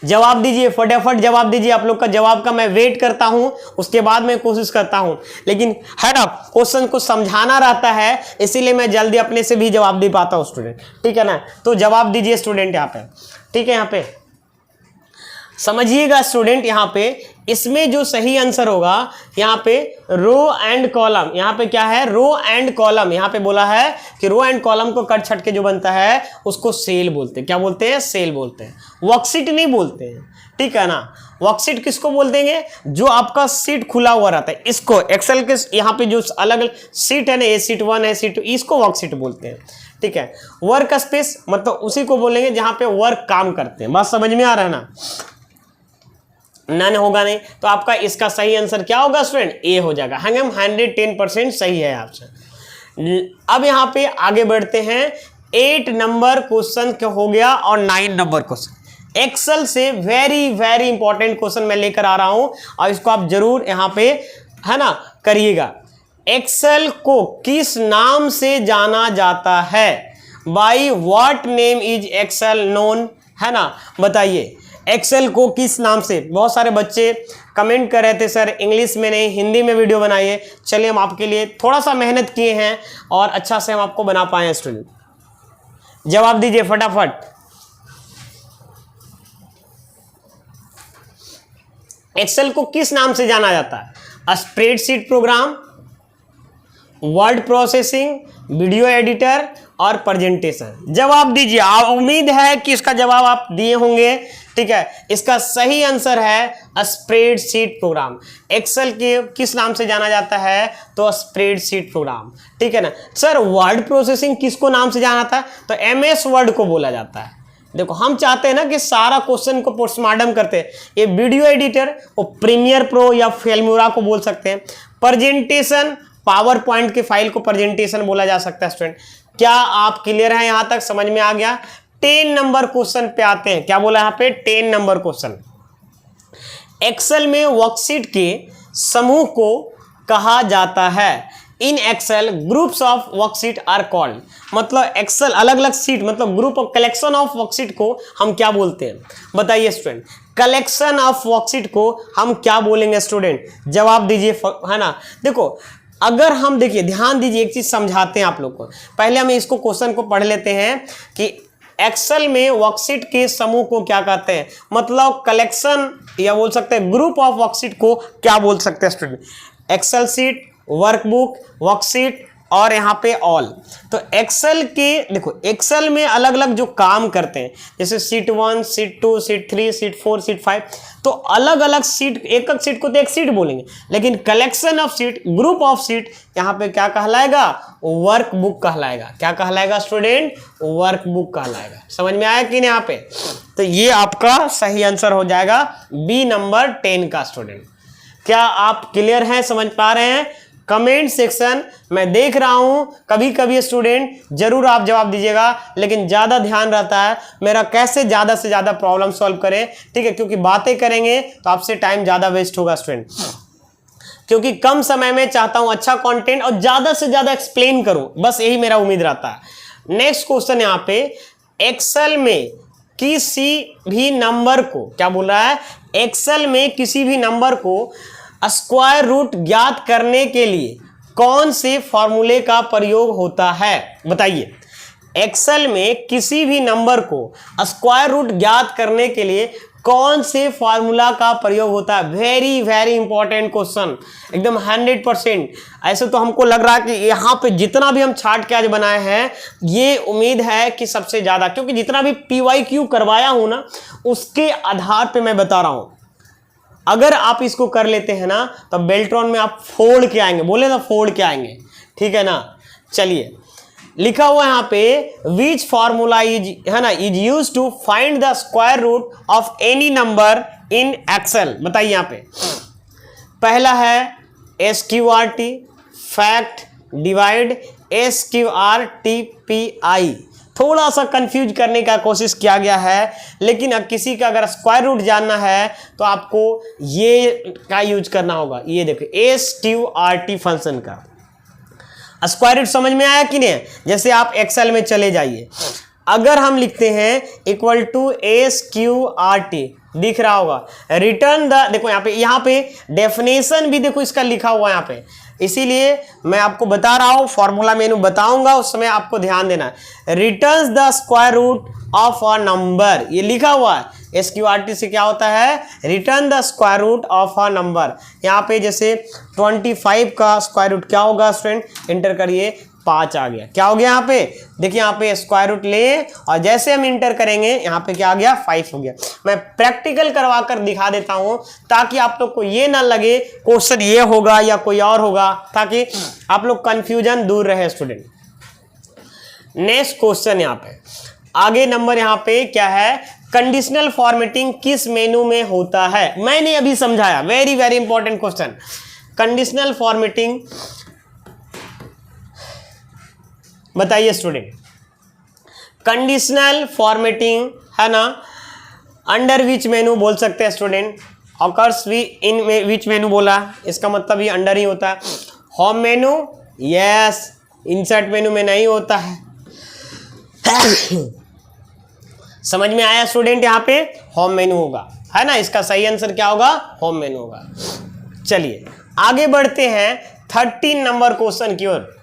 जवाब दीजिए, फटाफट जवाब दीजिए। आप लोग का जवाब का मैं वेट करता हूं, उसके बाद मैं कोशिश करता हूं, लेकिन है ना क्वेश्चन को समझाना रहता है, इसीलिए मैं जल्दी अपने से भी जवाब दे पाता हूं स्टूडेंट, ठीक है ना। तो जवाब दीजिए स्टूडेंट यहां पे, ठीक है। यहां पे समझिएगा स्टूडेंट, यहां पे इसमें जो सही आंसर होगा यहां पे रो एंड कॉलम, यहां पे क्या है? Row and column. यहां पे बोला है कि रो एंड कॉलम को कट छट के जो बनता है उसको सेल बोलते हैं। क्या बोलते हैं? सेल बोलते हैं, वर्कशीट नहीं बोलते हैं, ठीक है ना। वर्कशीट किसको बोल देंगे? जो आपका सीट खुला हुआ रहता है, इसको एक्सेल के यहाँ पे जो अलग अलग सीट है ना, ए सीट 1 है, सीट 2, इसको वर्कशीट बोलते हैं, ठीक है। वर्क स्पेस मतलब उसी को बोलेंगे जहां पे वर्क काम करते हैं। बात समझ में आ रहा है ना? नन होगा नहीं, तो आपका इसका सही आंसर क्या होगा स्टूडेंट? ए हो जाएगा। हम 110% सही है आपसे। अब यहां पे आगे बढ़ते हैं। 8 नंबर क्वेश्चन हो गया और 9 नंबर क्वेश्चन एक्सेल से वेरी वेरी इंपॉर्टेंट क्वेश्चन मैं लेकर आ रहा हूं, और इसको आप जरूर यहां पे है ना करिएगा। एक्सेल को किस नाम से जाना जाता है? By what name is Excel known, है ना, बताइए एक्सेल को किस नाम से। बहुत सारे बच्चे कमेंट कर रहे थे सर इंग्लिश में नहीं हिंदी में वीडियो बनाइए। चलिए हम आपके लिए थोड़ा सा मेहनत किए हैं और अच्छा से हम आपको बना पाए हैं स्टूडेंट। जवाब दीजिए फटाफट। एक्सेल को किस नाम से जाना जाता है? Spreadsheet programme, word processing, video editor और प्रेजेंटेशन। जवाब दीजिए। उम्मीद है कि इसका जवाब आप दिए होंगे, ठीक है। इसका सही आंसर है स्प्रेडशीट प्रोग्राम। एक्सेल के किस नाम से जाना जाता है? तो स्प्रेडशीट प्रोग्राम, ठीक है ना। सर वर्ड प्रोसेसिंग किसको नाम से जाना था? तो एमएस वर्ड को बोला जाता है। देखो हम चाहते हैं ना कि सारा क्वेश्चन को पोस्टमार्टम करते हैं। ये वीडियो एडिटर वो प्रीमियर प्रो या फिल्मोरा को बोल सकते हैं। प्रेजेंटेशन पावर पॉइंट की फाइल को प्रेजेंटेशन बोला जा सकता है स्टूडेंट। क्या आप क्लियर हैं? यहां तक समझ में आ गया? 10 नंबर क्वेश्चन पे आते हैं। क्या बोला यहां पे? 10 नंबर क्वेश्चन। एक्सेल में वर्कशीट के समूह को कहा जाता है। In Excel groups of worksheet are called. मतलब एक्सेल अलग अलग सीट मतलब group of collection of worksheet को हम क्या बोलते हैं? बताइए स्टूडेंट। कलेक्शन ऑफ वर्कशीट को हम क्या बोलेंगे स्टूडेंट? जवाब दीजिए, है ना। देखो अगर हम देखिए ध्यान दीजिए, एक चीज समझाते हैं आप लोग को। पहले हम इसको क्वेश्चन को पढ़ लेते हैं कि एक्सेल में वर्कशीट के समूह को क्या कहते हैं। मतलब कलेक्शन या बोल सकते हैं ग्रुप ऑफ वर्कशीट को क्या बोल सकते हैं student? Excel sheet, workbook, worksheet और यहाँ पे ऑल। तो एक्सेल के देखो एक्सेल में अलग अलग जो काम करते हैं जैसे seat 1, seat 2, seat 3, seat 4, seat 5, तो अलग अलग सीट, एक एक सीट को तो एक सीट बोलेंगे, लेकिन collection of seat, group of seat यहाँ पे क्या कहलाएगा? वर्कबुक कहलाएगा। क्या कहलाएगा स्टूडेंट? वर्कबुक कहलाएगा। समझ में आया कि नहीं यहाँ पे? तो ये आपका सही आंसर हो जाएगा बी नंबर 10 का स्टूडेंट। क्या आप क्लियर हैं? समझ पा रहे हैं? कमेंट सेक्शन मैं देख रहा हूं, कभी कभी स्टूडेंट जरूर आप जवाब दीजिएगा, लेकिन ज्यादा ध्यान रहता है मेरा कैसे ज्यादा से ज्यादा प्रॉब्लम सॉल्व करें, ठीक है। क्योंकि बातें करेंगे तो आपसे टाइम ज्यादा वेस्ट होगा स्टूडेंट, क्योंकि कम समय में चाहता हूं अच्छा कंटेंट और ज्यादा से ज्यादा एक्सप्लेन करूं, बस यही मेरा उम्मीद रहता है। नेक्स्ट क्वेश्चन यहाँ पे, एक्सेल में किसी भी नंबर को क्या बोल रहा है? एक्सेल में किसी भी नंबर को स्क्वायर रूट ज्ञात करने के लिए कौन से फॉर्मूले का प्रयोग होता है? बताइए। एक्सेल में किसी भी नंबर को स्क्वायर रूट ज्ञात करने के लिए कौन से फॉर्मूला का प्रयोग होता है? वेरी वेरी इंपॉर्टेंट क्वेश्चन, एकदम 100%। ऐसे तो हमको लग रहा है कि यहाँ पे जितना भी हम चार्ट के आज बनाए हैं, ये उम्मीद है कि सबसे ज्यादा, क्योंकि जितना भी PYQ करवाया हूं ना उसके आधार पे मैं बता रहा हूं। अगर आप इसको कर लेते हैं ना तो बेल्ट्रॉन में आप फोड़ के आएंगे, बोले ना फोड़ के आएंगे, ठीक है ना। चलिए लिखा हुआ यहाँ पे विच फॉर्मूला इज, है ना, is use to find the square root of any number in Excel, बताइए यहाँ पे पहला है SQRT, फैक्ट, डिवाइड, SQRTPI। थोड़ा सा कंफ्यूज करने का कोशिश किया गया है, लेकिन अब किसी का अगर स्क्वायर रूट जानना है तो आपको ये का यूज करना होगा। ये देखो SQRT फंक्शन का स्क्वायर रूट समझ में आया कि नहीं? जैसे आप एक्सेल में चले जाइए, अगर हम लिखते हैं इक्वल टू SQRT, दिख रहा होगा रिटर्न द, देखो यहाँ पे डेफिनेशन भी देखो इसका लिखा हुआ है यहाँ पे, इसीलिए मैं आपको बता रहा हूं, फॉर्मूला मेनू बताऊंगा उस समय आपको ध्यान देना है। Returns the square root of a number, ये लिखा हुआ है। SQRT से क्या होता है? Return the square root of a number. यहाँ पे जैसे 25 का स्क्वायर रूट क्या होगा स्टूडेंट? इंटर करिए, 5 आ गया। क्या हो गया यहाँ पे? देखिए यहाँ पे स्क्वायर रूट ले और जैसे हम इंटर करेंगे यहाँ पे क्या आ गया? 5 हो गया। मैं प्रैक्टिकल करवा कर दिखा देता हूं ताकि आप लोग को ये ना लगे क्वेश्चन ये होगा या कोई और होगा, ताकि आप लोग कंफ्यूजन दूर रहे स्टूडेंट। नेक्स्ट क्वेश्चन यहाँ पे आगे नंबर यहाँ पे क्या है? कंडीशनल फॉर्मेटिंग किस मेनू में होता है? मैंने अभी समझाया, very very important question. Conditional formatting बताइए स्टूडेंट, कंडीशनल फॉर्मेटिंग है ना, अंडर विच मेनू बोल सकते हैं स्टूडेंट? ऑकर्स भी इन विच मेनू बोला, इसका मतलब ये अंडर ही होता है। होम मेनू, यस, इंसर्ट मेनू में नहीं होता है। समझ में आया स्टूडेंट? यहाँ पे होम मेनू होगा, है ना, इसका सही आंसर क्या होगा? होम मेनू होगा। चलिए आगे बढ़ते हैं 13 नंबर क्वेश्चन की ओर।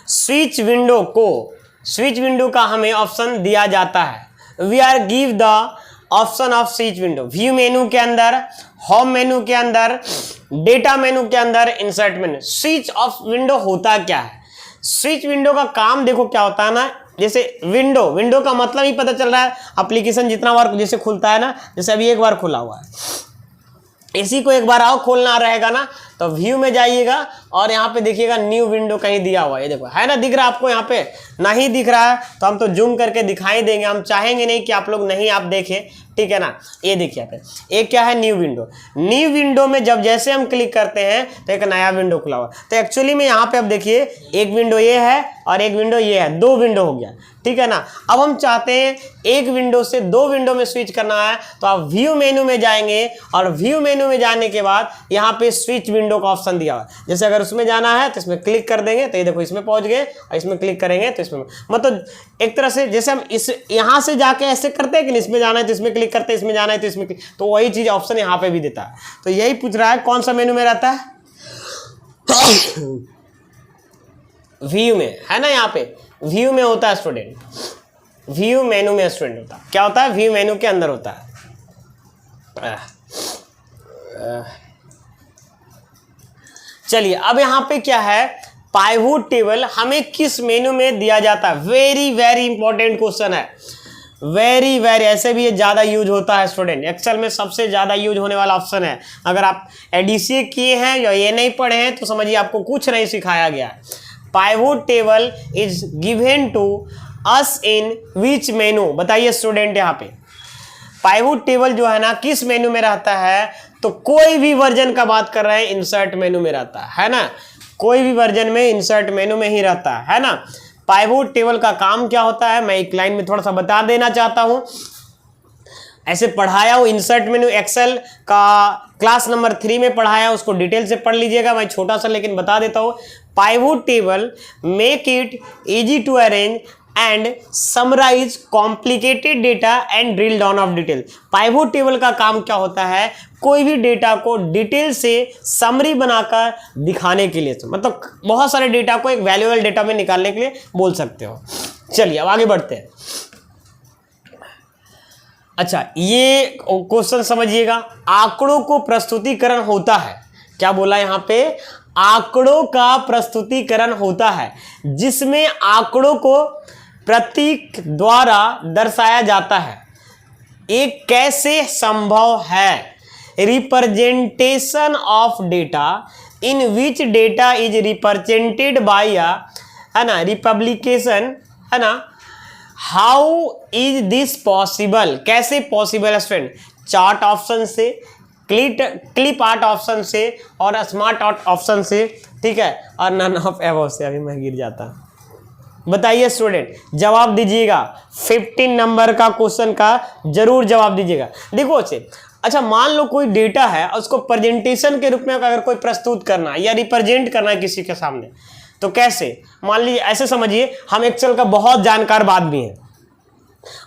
स्विच विंडो का हमें ऑप्शन दिया जाता है। We are give the option of switch window. View menu के अंदर, होम मेनू के अंदर, डेटा मेनू के अंदर, इंसर्ट मेनू। स्विच ऑफ विंडो होता क्या है? स्विच विंडो का काम देखो क्या होता है ना, जैसे विंडो का मतलब ही पता चल रहा है, एप्लीकेशन जितना बार जैसे खुलता है ना, जैसे अभी एक बार खुला हुआ है, इसी को एक बार आओ खोलना रहेगा ना, तो व्यू में जाइएगा और यहाँ पे देखिएगा न्यू विंडो कहीं दिया हुआ है, ये देखो है ना, दिख रहा है आपको? यहाँ पे नहीं दिख रहा है तो हम तो जूम करके दिखाई देंगे, हम चाहेंगे नहीं कि आप लोग नहीं आप देखें, ठीक है ना। ये देखिए यहाँ पे एक क्या है? New window. न्यू विंडो में जब जैसे हम क्लिक करते हैं तो एक नया विंडो खुला हुआ। तो एक्चुअली में यहाँ पे अब देखिए एक विंडो ये है और एक विंडो ये है, 2 विंडो हो गया, ठीक है ना। अब हम चाहते हैं एक विंडो से 2 विंडो में स्विच करना है, तो आप व्यू मेनू में जाएंगे और व्यू मेनू में जाने के बाद यहाँ पे स्विच विंडो का ऑप्शन दिया हुआ है। जैसे अगर उसमें जाना है तो इसमें क्लिक कर देंगे तो ये देखो इसमें पहुंच गए, और इसमें क्लिक करेंगे तो इसमें, मतलब एक तरह से जैसे हम इस यहाँ से जाके ऐसे करते हैं कि इसमें जाना है तो इसमें क्लिक करते हैं, इसमें जाना है तो इसमें, तो वही चीज ऑप्शन यहाँ पे भी देता है। तो यही पूछ रहा है कौन सा मेनू में रहता है? व्यू में, है ना, यहाँ पे व्यू में होता है स्टूडेंट, व्यू मेनू में स्टूडेंट होता है। क्या होता है? व्यू मेनू के अंदर होता है। चलिए अब यहाँ पे क्या है? पाइवोट टेबल हमें किस मेनू में दिया जाता है? वेरी वेरी इंपॉर्टेंट क्वेश्चन है, वेरी वेरी, ऐसे भी ये ज्यादा यूज होता है स्टूडेंट, एक्सेल में सबसे ज्यादा यूज होने वाला ऑप्शन है। अगर आप एडीसीए किए हैं या ये नहीं पढ़े हैं तो समझिए आपको कुछ नहीं सिखाया गया। Pivot table is given to us in which menu? बताइए स्टूडेंट, यहाँ पे पाइवोट टेबल जो है ना किस मेनू में रहता है? तो कोई भी वर्जन का बात कर रहे हैं, इंसर्ट मेनू में रहता है ना, कोई भी वर्जन में इंसर्ट मेनू में ही रहता है ना। पाइवोट टेबल का काम क्या होता है मैं एक लाइन में थोड़ा सा बता देना चाहता हूं, ऐसे पढ़ाया हूं। इंसर्ट मेनू एक्सेल का क्लास नंबर 3 में पढ़ाया, उसको डिटेल से पढ़ लीजिएगा, मैं छोटा सा लेकिन बता देता हूं। Pivot table make it easy to arrange and summarise complicated data and drill down of detail. Pivot table का काम क्या होता है? कोई भी डेटा को डिटेल से समरी बनाकर दिखाने के लिए, मतलब बहुत सारे डेटा को एक वैल्यूएबल डेटा में निकालने के लिए बोल सकते हो। चलिए अब आगे बढ़ते हैं। अच्छा, ये क्वेश्चन समझिएगा, आंकड़ों को प्रस्तुतिकरण होता है। क्या बोला यहाँ पे? आंकड़ों का प्रस्तुतिकरण होता है, जिसमें आंकड़ों को प्रतीक द्वारा दर्शाया जाता है। एक कैसे संभव है? Representation of data in which data is represented by है ना रिपब्लिकेशन, है ना। How is this possible? कैसे पॉसिबल है स्टूडेंट? चार्ट ऑप्शन से, क्लिप आर्ट ऑप्शन से और स्मार्ट आर्ट ऑप्शन से, ठीक है, और नन ऑफ एबव से। अभी मैं गिर जाता। बताइए स्टूडेंट, जवाब दीजिएगा। 15 नंबर का क्वेश्चन का जरूर जवाब दीजिएगा। देखो अच्छा मान लो कोई डेटा है और उसको प्रेजेंटेशन के रूप में अगर कोई प्रस्तुत करना है या रिप्रेजेंट करना है किसी के सामने, तो कैसे? मान लीजिए ऐसे समझिए, हम एक्सेल का बहुत जानकार आदमी है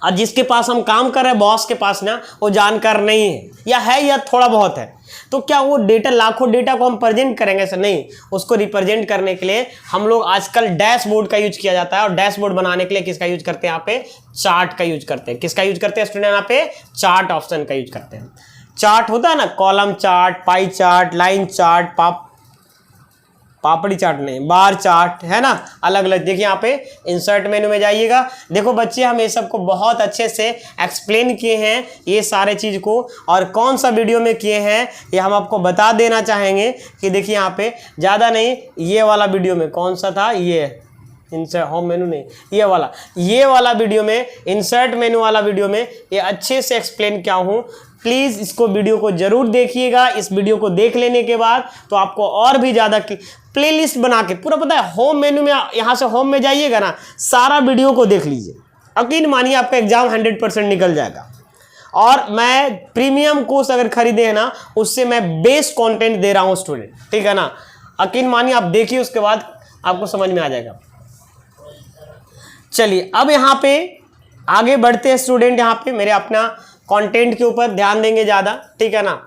और जिसके पास हम काम कर रहे हैं बॉस के पास ना वो जानकार नहीं है या थोड़ा बहुत है, तो क्या वो डेटा, लाखों डेटा को हम प्रेजेंट करेंगे? ऐसा नहीं। उसको रिप्रेजेंट करने के लिए हम लोग आजकल डैशबोर्ड का यूज किया जाता है, और डैशबोर्ड बनाने के लिए किसका यूज करते हैं? यहाँ पे चार्ट का यूज करते हैं। किसका यूज करते हैं स्टूडेंट? यहाँ पे चार्ट ऑप्शन का यूज करते हैं। चार्ट होता है ना, column chart, pie chart, line chart, पापड़ी चार्ट नहीं, बार चार्ट, है ना, अलग अलग। देखिए यहाँ पे इंसर्ट मेनू में जाइएगा। देखो बच्चे, हम ये सबको बहुत अच्छे से एक्सप्लेन किए हैं ये सारे चीज़ को, और कौन सा वीडियो में किए हैं ये हम आपको बता देना चाहेंगे कि देखिए यहाँ पे ज़्यादा नहीं, ये वाला वीडियो में कौन सा था, ये इंसर्ट होम मेनू नहीं, ये वाला वीडियो में, इंसर्ट मेनू वाला वीडियो में ये अच्छे से एक्सप्लेन किया हूँ। प्लीज़ इसको वीडियो को जरूर देखिएगा। इस वीडियो को देख लेने के बाद तो आपको और भी ज़्यादा प्लेलिस्ट बना के पूरा, पता है, होम मेनू में, यहाँ से होम में जाइएगा ना, सारा वीडियो को देख लीजिए। यकीन मानिए आपका एग्जाम 100% निकल जाएगा। और मैं प्रीमियम कोर्स अगर खरीदे हैं ना, उससे मैं बेस्ट कंटेंट दे रहा हूँ स्टूडेंट, ठीक है ना। यकीन मानिए, आप देखिए, उसके बाद आपको समझ में आ जाएगा। चलिए अब यहाँ पे आगे बढ़ते हैं स्टूडेंट। यहाँ पे मेरे अपना कंटेंट के ऊपर ध्यान देंगे ज़्यादा, ठीक है ना।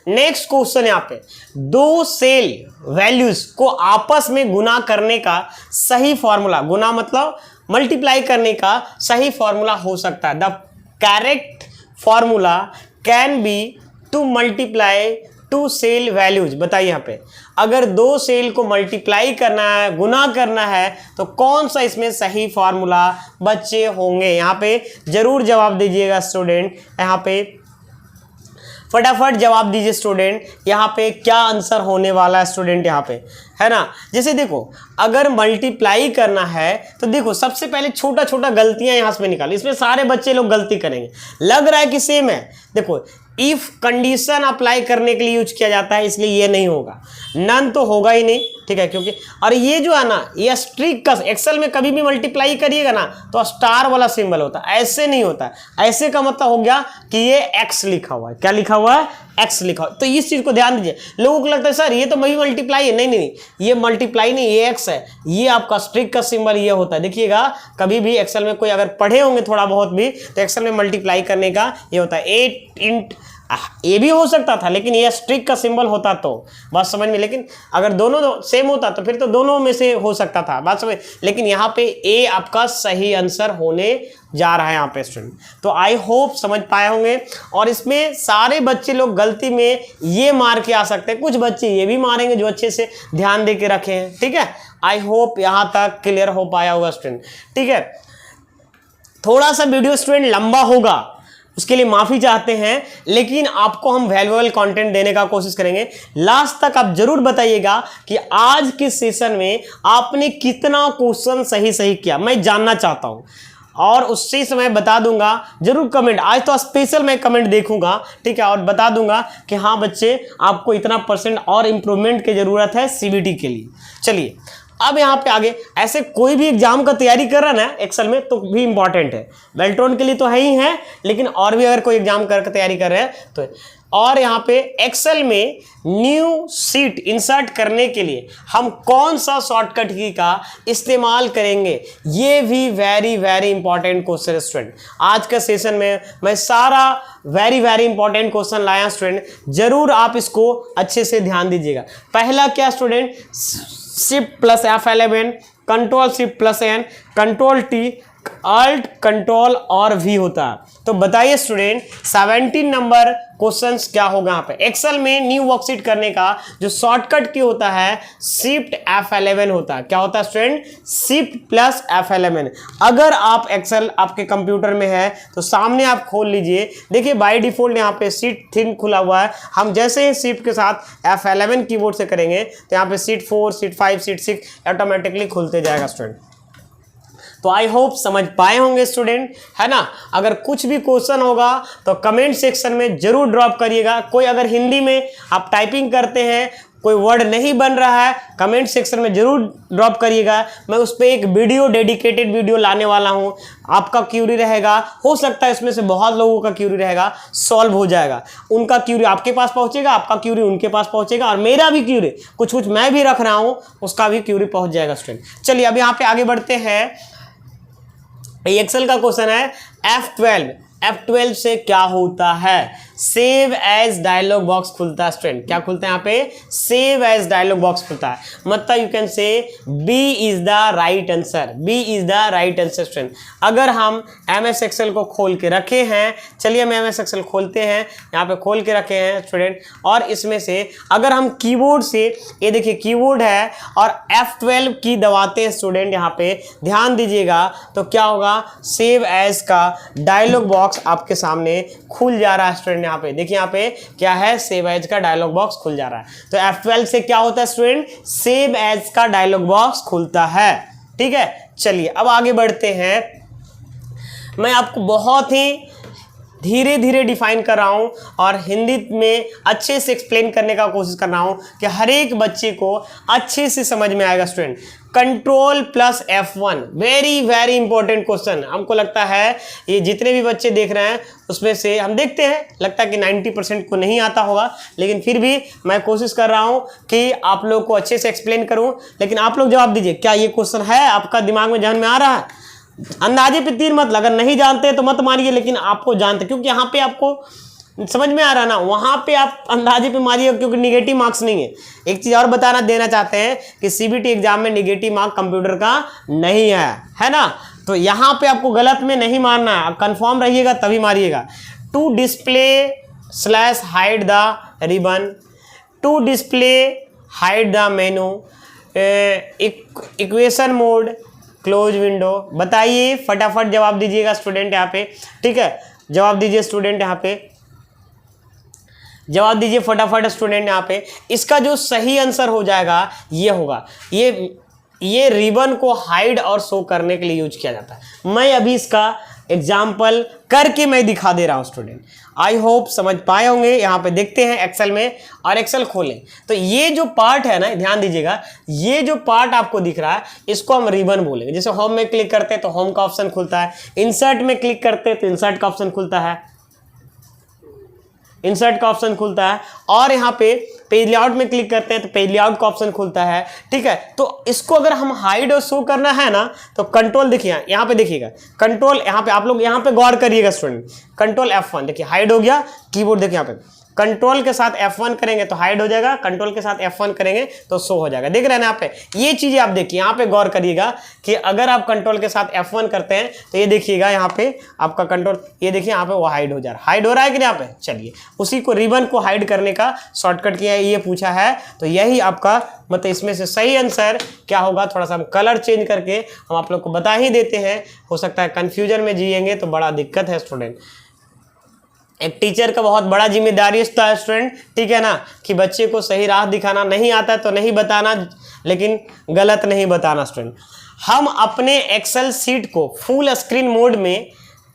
नेक्स्ट क्वेश्चन यहाँ पे, दो सेल वैल्यूज को आपस में गुना करने का सही फॉर्मूला, गुना मतलब मल्टीप्लाई करने का सही फॉर्मूला हो सकता है। The correct formula can be to multiply two cell values. बताइए यहाँ पे, अगर दो सेल को मल्टीप्लाई करना है, गुना करना है, तो कौन सा इसमें सही फॉर्मूला बच्चे होंगे? यहाँ पे जरूर जवाब दीजिएगा स्टूडेंट। यहाँ पे फटाफट जवाब दीजिए स्टूडेंट। यहाँ पे क्या आंसर होने वाला है स्टूडेंट? यहाँ पे है ना, जैसे देखो, अगर मल्टीप्लाई करना है तो देखो सबसे पहले छोटा छोटा गलतियां यहाँ से निकालो। इसमें सारे बच्चे लोग गलती करेंगे, लग रहा है कि सेम है। देखो, इफ कंडीशन अप्लाई करने के लिए यूज किया जाता है, इसलिए ये नहीं होगा, नन तो होगा ही नहीं, ठीक है, क्योंकि और ये जो है ना, ये स्ट्रिक का, एक्सेल में कभी भी मल्टीप्लाई करिएगा ना तो स्टार वाला सिंबल होता है, ऐसे नहीं होता है। ऐसे का मतलब हो गया कि ये एक्स लिखा हुआ है। क्या लिखा हुआ है? एक्स लिखा हुआ। तो इस चीज को ध्यान दीजिए। लोगों को लगता है सर ये तो वही मल्टीप्लाई है, नहीं नहीं, ये मल्टीप्लाई नहीं, ये एक्स है। ये आपका स्ट्रिक का सिंबल ये होता है। देखिएगा, कभी भी एक्सेल में कोई अगर पढ़े होंगे थोड़ा बहुत भी, तो एक्सेल में मल्टीप्लाई करने का ये होता है 8 इंट, ये भी हो सकता था लेकिन ये स्ट्रिक का सिंबल होता तो बात समझ में। लेकिन अगर दोनों सेम होता तो फिर तो दोनों में से हो सकता था, बात समझ। लेकिन यहाँ पे ए आपका सही आंसर होने जा रहा है यहाँ पे स्टूडेंट। तो आई होप समझ पाए होंगे। और इसमें सारे बच्चे लोग गलती में ये मार के आ सकते हैं, कुछ बच्चे ये भी मारेंगे जो अच्छे से ध्यान दे के रखे हैं, ठीक है। आई होप यहाँ तक क्लियर हो पाया होगा स्टूडेंट, ठीक है। थोड़ा सा वीडियो स्टूडेंट लंबा होगा, उसके लिए माफी चाहते हैं, लेकिन आपको हम वैल्यूएबल कंटेंट देने का कोशिश करेंगे। लास्ट तक आप जरूर बताइएगा कि आज के सेशन में आपने कितना क्वेश्चन सही किया, मैं जानना चाहता हूं। और उसी समय बता दूंगा जरूर कमेंट, आज तो स्पेशल मैं कमेंट देखूंगा, ठीक है, और बता दूंगा कि हाँ बच्चे आपको इतना % और इंप्रूवमेंट की जरूरत है सीबीटी के लिए। चलिए अब यहाँ पे आगे, ऐसे कोई भी एग्जाम का तैयारी कर रहा है ना एक्सेल में तो भी इंपॉर्टेंट है, बेल्ट्रॉन के लिए तो है ही है, लेकिन और भी अगर कोई एग्जाम कर तैयारी कर रहे हैं तो। और यहाँ पे एक्सेल में न्यू सीट इंसर्ट करने के लिए हम कौन सा शॉर्टकट की का इस्तेमाल करेंगे, ये भी वेरी इंपॉर्टेंट क्वेश्चन स्टूडेंट। आज का सेशन में मैं सारा वेरी इंपॉर्टेंट क्वेश्चन लाया स्टूडेंट, जरूर आप इसको अच्छे से ध्यान दीजिएगा। पहला क्या student, shift plus F11, control shift plus N, control T, alt control और V होता है। तो बताइए स्टूडेंट 17 नंबर क्वेश्चंस क्या होगा यहाँ पे। एक्सेल में न्यू वर्कशीट करने का जो शॉर्टकट की होता है शिफ्ट F11 होता है। क्या होता है स्टूडेंट? Shift plus F11। अगर आप एक्सेल आपके कंप्यूटर में है तो सामने आप खोल लीजिए, देखिए बाय डिफॉल्ट यहाँ पे शीट 3 खुला हुआ है। हम जैसे ही शिफ्ट के साथ F11 कीबोर्ड से करेंगे तो यहाँ पे शीट 4, शीट 5, शीट 6 ऑटोमेटिकली खुलते जाएगा स्टूडेंट। तो आई होप समझ पाए होंगे स्टूडेंट, है ना। अगर कुछ भी क्वेश्चन होगा तो कमेंट सेक्शन में जरूर ड्रॉप करिएगा। कोई अगर हिंदी में आप टाइपिंग करते हैं, कोई वर्ड नहीं बन रहा है, कमेंट सेक्शन में जरूर ड्रॉप करिएगा। मैं उस पर एक वीडियो, डेडिकेटेड वीडियो लाने वाला हूं। आपका क्यूरी रहेगा, हो सकता है इसमें से बहुत लोगों का क्यूरी रहेगा, सॉल्व हो जाएगा। उनका क्यूरी आपके पास पहुंचेगा, आपका क्यूरी उनके पास पहुंचेगा, और मेरा भी क्यूरी कुछ मैं भी रख रहा हूं, उसका भी क्यूरी पहुंच जाएगा स्टूडेंट। चलिए अब यहाँ पे आगे बढ़ते हैं। एक्सेल का क्वेश्चन है F12। F12 से क्या होता है? सेव एज डायलॉग बॉक्स खुलता है स्टूडेंट। क्या खुलता है यहाँ पे? सेव एज डायलॉग बॉक्स खुलता है। मतलब you can say B is the right answer. B is the right answer student. अगर हम MS एक्सेल को खोल के रखे हैं, चलिए हम MS एक्सेल खोलते हैं, यहाँ पे खोल के रखे हैं स्टूडेंट, और इसमें से अगर हम कीबोर्ड से, ये देखिए कीबोर्ड है और F12 की दबाते हैं स्टूडेंट, यहाँ पे ध्यान दीजिएगा, तो क्या होगा? सेव एज का डायलॉग बॉक्स आपके सामने खुल जा रहा है स्टूडेंट। यहाँ पे देखिए, यहाँ पे क्या है? सेव एज का डायलॉग बॉक्स खुल जा रहा है। तो F12 से क्या होता है स्टूडेंट? सेव एज का डायलॉग बॉक्स खुलता है। ठीक है, चलिए अब आगे बढ़ते हैं। मैं आपको बहुत ही धीरे धीरे डिफाइन कर रहा हूं और हिंदी में अच्छे से एक्सप्लेन करने का कोशिश कर रहा हूं कि हर एक बच्चे को अच्छे से समझ में आएगा student. Control plus F1, very very important question. हमको लगता है ये जितने भी बच्चे देख रहे हैं उसमें से हम देखते हैं, लगता है कि 90% को नहीं आता होगा, लेकिन फिर भी मैं कोशिश कर रहा हूं कि आप लोग को अच्छे से एक्सप्लेन करूं। लेकिन आप लोग जवाब दीजिए, क्या ये क्वेश्चन है आपका दिमाग में, ध्यान में आ रहा है? अंदाजे पे तीर मत, अगर नहीं जानते तो मत मारिए, लेकिन आपको जानते, क्योंकि यहाँ पे आपको समझ में आ रहा ना, वहां पे आप अंदाजे पे मारिए, क्योंकि निगेटिव मार्क्स नहीं है। एक चीज और बताना देना चाहते हैं कि CBT एग्जाम में निगेटिव मार्क कंप्यूटर का नहीं है ना। तो यहाँ पे आपको गलत में नहीं मारना है, कंफर्म रहिएगा तभी मारिएगा। To display slash hide the ribbon, to display hide the menu, equation mode, close window. बताइए, फटाफट जवाब दीजिएगा स्टूडेंट यहाँ पे। ठीक है, जवाब दीजिए स्टूडेंट यहाँ पे, जवाब दीजिए फटाफट स्टूडेंट यहाँ पे। इसका जो सही आंसर हो जाएगा ये होगा, ये रिबन को हाइड और शो करने के लिए यूज किया जाता है। मैं अभी इसका एग्जाम्पल करके मैं दिखा दे रहा हूं स्टूडेंट। आई होप समझ पाए होंगे। यहाँ पे देखते हैं एक्सेल में, और एक्सेल खोलें तो ये जो पार्ट है ना, ध्यान दीजिएगा, ये जो पार्ट आपको दिख रहा है इसको हम रिबन बोलेंगे। जैसे होम में क्लिक करते हैं तो होम का ऑप्शन खुलता है, इंसर्ट में क्लिक करते हैं तो इंसर्ट का ऑप्शन खुलता है, इंसर्ट का ऑप्शन खुलता है, और यहाँ पे पेज लेआउट में क्लिक करते हैं तो पेज लेआउट का ऑप्शन खुलता है। ठीक है, तो इसको अगर हम हाइड और शो करना है ना तो कंट्रोल देखिए, यहाँ पे देखिएगा कंट्रोल, यहाँ पे आप लोग यहाँ पे गौर करिएगा स्टूडेंट, कंट्रोल F1 देखिए हाइड हो गया, कीबोर्ड देखिए यहाँ पे कंट्रोल के साथ F1 करेंगे तो हाइड हो जाएगा, कंट्रोल के साथ F1 करेंगे तो शो हो जाएगा। देख रहे हैं ना यहाँ पे, ये चीजें आप देखिए, यहाँ पे गौर करिएगा कि अगर आप कंट्रोल के साथ F1 करते हैं तो ये देखिएगा यहाँ पे आपका कंट्रोल, ये देखिए यहाँ पे वो हाइड हो जा रहा है, हाइड हो रहा है कि नहीं यहाँ पे। चलिए, उसी को रिबन को हाइड करने का शॉर्टकट किया है, ये पूछा है, तो यही आपका मतलब इसमें से सही आंसर क्या होगा। थोड़ा सा हम कलर चेंज करके हम आप लोग को बता ही देते हैं, हो सकता है कंफ्यूजन में जिएंगे तो बड़ा दिक्कत है स्टूडेंट। एक टीचर का बहुत बड़ा जिम्मेदारी होता है स्टूडेंट, ठीक है ना, कि बच्चे को सही राह दिखाना। नहीं आता है तो नहीं बताना, लेकिन गलत नहीं बताना स्टूडेंट। हम अपने एक्सेल सीट को फुल स्क्रीन मोड में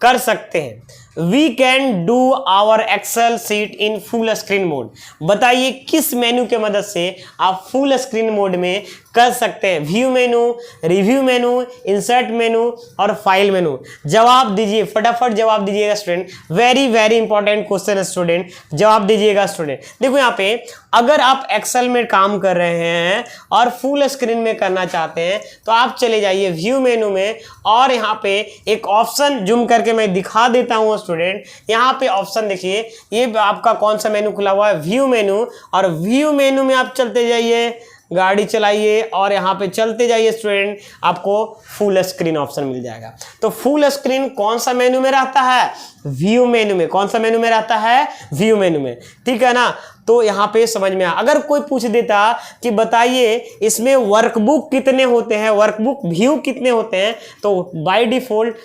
कर सकते हैं। We can do our Excel sheet in full screen mode. बताइए किस मेनू के मदद से आप फुल स्क्रीन मोड में कर सकते हैं? व्यू मेनू, रिव्यू मेनू, इंसर्ट मेनू और फाइल मेनू। जवाब दीजिए, फटाफट जवाब दीजिएगा student. Very very important question है स्टूडेंट, जवाब दीजिएगा स्टूडेंट। देखो यहाँ पे अगर आप एक्सेल में काम कर रहे हैं और फुल स्क्रीन में करना चाहते हैं तो आप चले जाइए व्यू मेनू में, और यहाँ पे एक ऑप्शन जूम करके मैं दिखा देता हूँ स्टूडेंट। यहाँ पे ऑप्शन देखिए, ये आपका कौन सा मेनू खुला हुआ है? व्यू मेनू। और व्यू मेनू में आप चलते जाइए, गाड़ी चलाइए और यहाँ पे चलते जाइए स्टूडेंट, आपको फुल स्क्रीन ऑप्शन मिल जाएगा। तो फुल स्क्रीन कौन सा मेनू में रहता है? व्यू मेनू में। कौन सा मेनू में रहता है? व्यू मेनू में, ठीक है ना। तो यहाँ पे समझ में आ, अगर कोई पूछ देता कि बताइए इसमें वर्कबुक कितने होते हैं, वर्कबुक व्यू कितने होते हैं, तो बाय डिफॉल्ट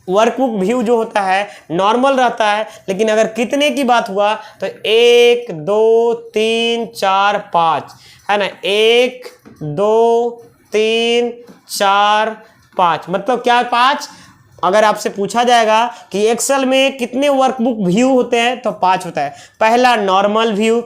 वर्कबुक व्यू जो होता है नॉर्मल रहता है, लेकिन अगर कितने की बात हुआ तो 1 2 3 4 5 है ना, 1 2 3 4 5। मतलब क्या 5? अगर आपसे पूछा जाएगा कि एक्सेल में कितने वर्कबुक व्यू होते हैं तो 5 होता है। पहला नॉर्मल व्यू,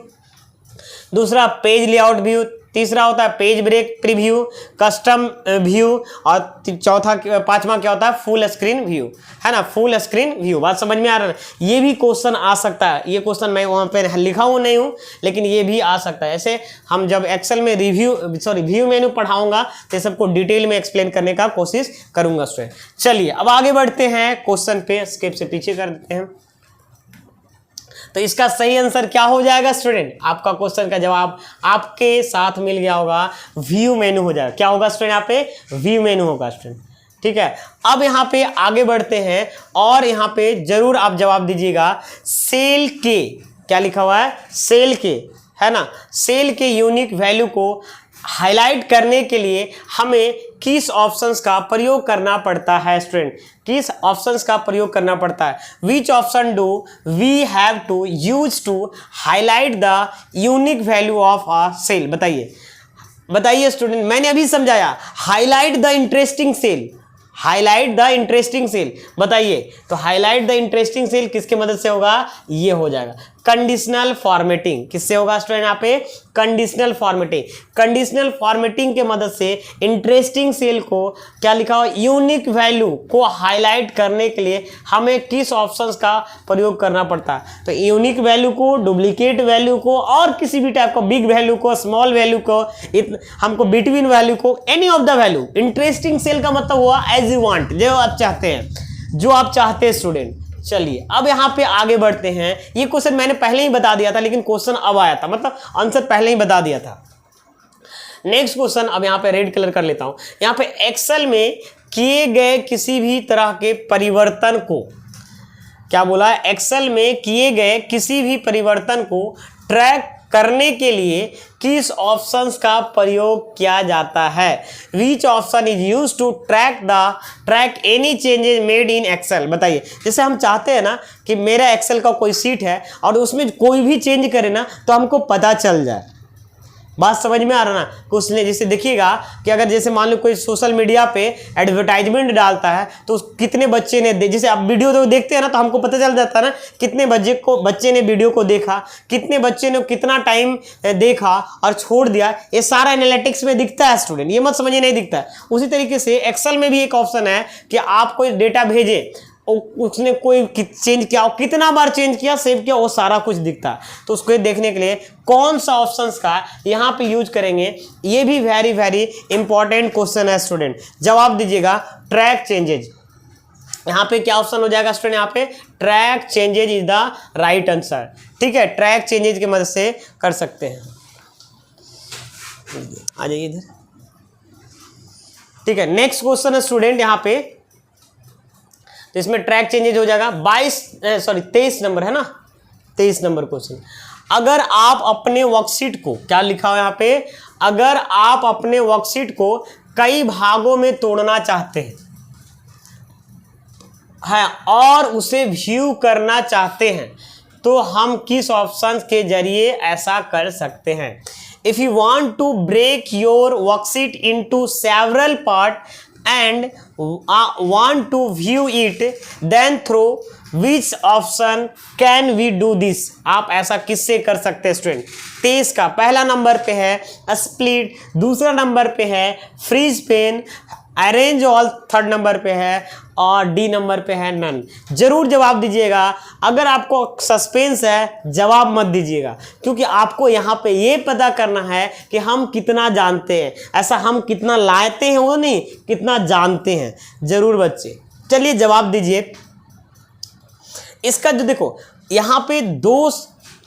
दूसरा पेज लेआउट व्यू, तीसरा होता है page break preview, custom view, और चौथा 5वां क्या होता है? फुल स्क्रीन व्यू, है ना, फुल स्क्रीन व्यू। बात समझ में आ रहा है? ये भी क्वेश्चन आ सकता है। ये क्वेश्चन मैं वहाँ पे लिखा हूँ नहीं हूँ, लेकिन ये भी आ सकता है। ऐसे हम जब एक्सेल में व्यू मेनू पढ़ाऊंगा तो सबको डिटेल में एक्सप्लेन करने का कोशिश करूंगा स्टूडेंट। चलिए अब आगे बढ़ते हैं क्वेश्चन पे, स्किप से पीछे कर देते हैं। तो इसका सही आंसर क्या हो जाएगा स्टूडेंट? आपका क्वेश्चन का जवाब आपके साथ मिल गया होगा, व्यू मेनू हो जाएगा। क्या होगा स्टूडेंट? यहाँ पे व्यू मेनू होगा स्टूडेंट, ठीक है। अब यहाँ पे आगे बढ़ते हैं और यहाँ पे जरूर आप जवाब दीजिएगा, सेल के, क्या लिखा हुआ है? सेल के, है ना, सेल के यूनिक वैल्यू को हाईलाइट करने के लिए हमें किस ऑप्शंस का प्रयोग करना पड़ता है स्टूडेंट? किस ऑप्शंस का प्रयोग करना पड़ता है? Which option do we have to use to highlight the unique value of a cell? बताइए स्टूडेंट, मैंने अभी समझाया, highlight the interesting cell, highlight the interesting cell. बताइए, तो हाईलाइट द इंटरेस्टिंग सेल किसके मदद से होगा? ये हो जाएगा कंडीशनल फॉर्मेटिंग। किससे होगा स्टूडेंट? यहाँ पे कंडीशनल फॉर्मेटिंग। कंडीशनल फॉर्मेटिंग के मदद से इंटरेस्टिंग सेल को, क्या लिखा हुआ? यूनिक वैल्यू को हाईलाइट करने के लिए हमें किस ऑप्शंस का प्रयोग करना पड़ता है? तो यूनिक वैल्यू को, डुप्लीकेट वैल्यू को, और किसी भी टाइप का बिग वैल्यू को, स्मॉल वैल्यू को, हमको बिटवीन वैल्यू को, any of the value. Interesting cell का मतलब हुआ एज यू वांट, जो आप चाहते हैं, जो आप चाहते हैं स्टूडेंट। चलिए अब यहाँ पे आगे बढ़ते हैं। ये क्वेश्चन मैंने पहले ही बता दिया था, लेकिन क्वेश्चन अब आया था, मतलब आंसर पहले ही बता दिया था। नेक्स्ट क्वेश्चन अब यहाँ पे रेड कलर कर लेता हूं। यहाँ पे एक्सेल में किए गए किसी भी तरह के परिवर्तन को, क्या बोला है? एक्सेल में किए गए किसी भी परिवर्तन को ट्रैक करने के लिए किस ऑप्शंस का प्रयोग किया जाता है? Which option is use to track any changes made in Excel? बताइए, जैसे हम चाहते हैं ना कि मेरा एक्सेल का कोई सीट है और उसमें कोई भी चेंज करे ना तो हमको पता चल जाए। बात समझ में आ रहा ना? कुछ नहीं, जैसे देखिएगा कि अगर जैसे मान लो कोई सोशल मीडिया पे एडवर्टाइजमेंट डालता है तो कितने बच्चे ने, जैसे आप वीडियो तो देखते हैं ना, तो हमको पता चल जाता है ना कितने बच्चे ने वीडियो को देखा, कितने बच्चे ने कितना टाइम देखा और छोड़ दिया। ये सारा एनालिटिक्स में दिखता है स्टूडेंट, ये मत समझिए नहीं दिखता है। उसी तरीके से एक्सेल में भी एक ऑप्शन है कि आप कोई डेटा भेजे, उसने कोई चेंज किया, कितना बार चेंज किया, सेव किया, वो सारा कुछ दिखता है। तो उसको देखने के लिए कौन सा ऑप्शंस का यहाँ पे यूज करेंगे, ये भी वेरी वेरी इंपॉर्टेंट क्वेश्चन है स्टूडेंट। जवाब दीजिएगा ट्रैक चेंजेज। यहाँ पे क्या ऑप्शन हो जाएगा स्टूडेंट? यहाँ पे track changes is the right answer, ठीक है। ट्रैक चेंजेज की मदद से कर सकते हैं। आ जाइए इधर, ठीक है। नेक्स्ट क्वेश्चन है स्टूडेंट यहाँ पे, तो इसमें ट्रैक चेंजेज हो जाएगा 23 नंबर है ना, 23 नंबर क्वेश्चन। अगर आप अपने वर्कशीट को, क्या लिखा हुआ यहाँ पे? अगर आप अपने वर्कशीट को कई भागों में तोड़ना चाहते हैं और उसे व्यू करना चाहते हैं तो हम किस ऑप्शन के जरिए ऐसा कर सकते हैं? If you want to break your worksheet into several part and want to view it, then through which option can we do this? आप ऐसा किससे कर सकते हैं स्टूडेंट? 23 का पहला नंबर पे है स्प्लिट, दूसरा नंबर पे है freeze pane, arrange all third number पे है, और डी नंबर पे है नन। जरूर जवाब दीजिएगा। अगर आपको सस्पेंस है जवाब मत दीजिएगा, क्योंकि आपको यहाँ पे ये पता करना है कि हम कितना जानते हैं। ऐसा हम कितना लाते हैं वो नहीं, कितना जानते हैं। जरूर बच्चे, चलिए जवाब दीजिए। इसका जो देखो यहाँ पे दो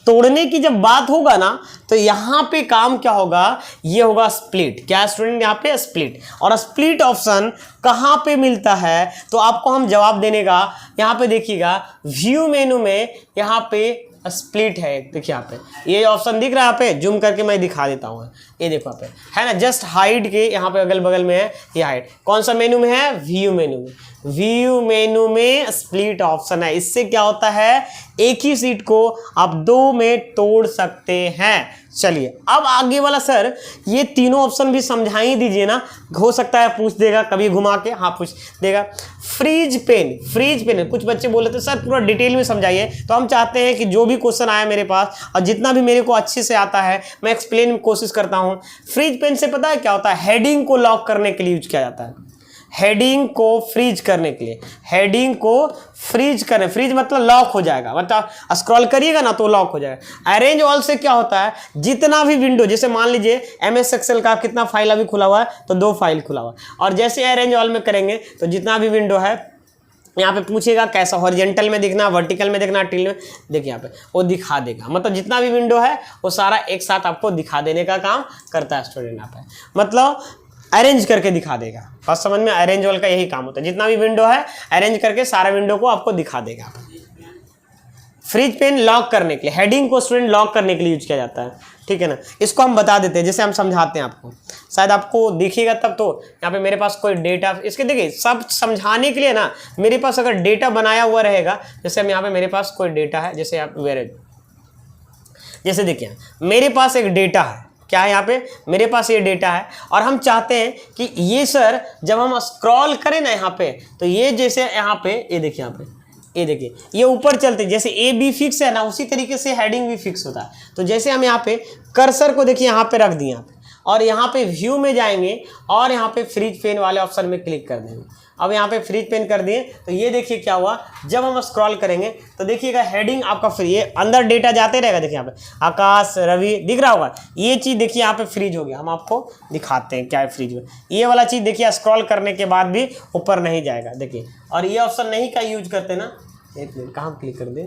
तोड़ने की जब बात होगा ना, तो यहाँ पे काम क्या होगा? ये होगा स्प्लिट। क्या स्टूडेंट? यहाँ पे स्प्लिट। और स्प्लिट ऑप्शन कहाँ पे मिलता है? तो आपको हम जवाब देने का, यहाँ पे देखिएगा व्यू मेनू में यहाँ पे स्प्लिट है। देखिए यहाँ पे ये ऑप्शन दिख रहा है, यहाँ पे जूम करके मैं दिखा देता हूँ। ये देखो यहाँ पे है ना, जस्ट हाइड के यहाँ पे अगल बगल में है ये हाइड। कौन सा मेनू में है? व्यू मेनू में। व्यू मेनू में स्प्लिट ऑप्शन है। इससे क्या होता है एक ही सीट को आप 2 में तोड़ सकते हैं। चलिए अब आगे वाला सर ये तीनों ऑप्शन भी समझा ही दीजिए ना, हो सकता है पूछ देगा कभी घुमा के, हाँ पूछ देगा। फ्रीज पेन, फ्रीज पेन कुछ बच्चे बोले थे सर पूरा डिटेल में समझाइए, तो हम चाहते हैं कि जो भी क्वेश्चन आया मेरे पास और जितना भी मेरे को अच्छे से आता है मैं एक्सप्लेन की कोशिश करता हूँ। फ्रीज पेन से पता है क्या होता है, हेडिंग को लॉक करने के लिए यूज किया जाता है, हेडिंग को फ्रीज करने के लिए, हेडिंग को फ्रीज करने, फ्रीज मतलब लॉक हो जाएगा, मतलब स्क्रॉल करिएगा ना तो लॉक हो जाएगा। अरेंज ऑल से क्या होता है, जितना भी विंडो, जैसे मान लीजिए MS एक्सेल का कितना फाइल अभी खुला हुआ है, तो 2 फाइल खुला हुआ है, और जैसे अरेंज ऑल में करेंगे तो जितना भी विंडो है यहाँ पे पूछेगा कैसा, हॉरिजेंटल में दिखना, वर्टिकल में दिखना, टिल में, देखिए यहाँ पे वो दिखा देगा, मतलब जितना भी विंडो है वो सारा एक साथ आपको दिखा देने का काम करता है स्टूडेंट। यहाँ पे मतलब अरेंज करके दिखा देगा, बात समझ में, अरेंज ऑल का यही काम होता है, जितना भी विंडो है अरेंज करके सारा विंडो को आपको दिखा देगा। फ्रीज पेन लॉक करने के लिए, हेडिंग को स्टूडेंट लॉक करने के लिए यूज किया जाता है, ठीक है ना। इसको हम बता देते हैं, जैसे हम समझाते हैं आपको, शायद आपको दिखेगा तब। तो यहाँ पे मेरे पास कोई डेटा, इसके देखिए सब समझाने के लिए ना मेरे पास अगर डेटा बनाया हुआ रहेगा, जैसे हम यहाँ पे मेरे पास कोई डेटा है, जैसे आप जैसे देखिए मेरे पास एक डेटा है, क्या है यहाँ पे मेरे पास ये डेटा है, और हम चाहते हैं कि ये सर जब हम स्क्रॉल करें ना यहाँ पे, तो ये जैसे यहाँ पे ये देखिए, यहाँ पे ये देखिए ये ऊपर चलते, जैसे A B फिक्स है ना, उसी तरीके से हेडिंग भी फिक्स होता है। तो जैसे हम यहाँ पे कर्सर को देखिए यहाँ पे रख दिए यहाँ पे, और यहाँ पे व्यू में जाएंगे और यहाँ पे फ्रीज पेन वाले ऑप्शन में क्लिक कर देंगे। अब यहाँ पे फ्रीज पेन कर दिए तो ये देखिए क्या हुआ, जब हम स्क्रॉल करेंगे तो देखिएगा हेडिंग आपका फ्री, ये अंदर डेटा जाते रहेगा, देखिए यहाँ पे आकाश रवि दिख रहा होगा, ये चीज़ देखिए यहाँ पे फ्रीज हो गया। हम आपको दिखाते हैं क्या है फ्रीज में, ये वाला चीज़ देखिए स्क्रॉल करने के बाद भी ऊपर नहीं जाएगा, देखिए। और ये ऑप्शन नहीं का यूज करते ना, एक मिनट कहाँ क्लिक कर दें,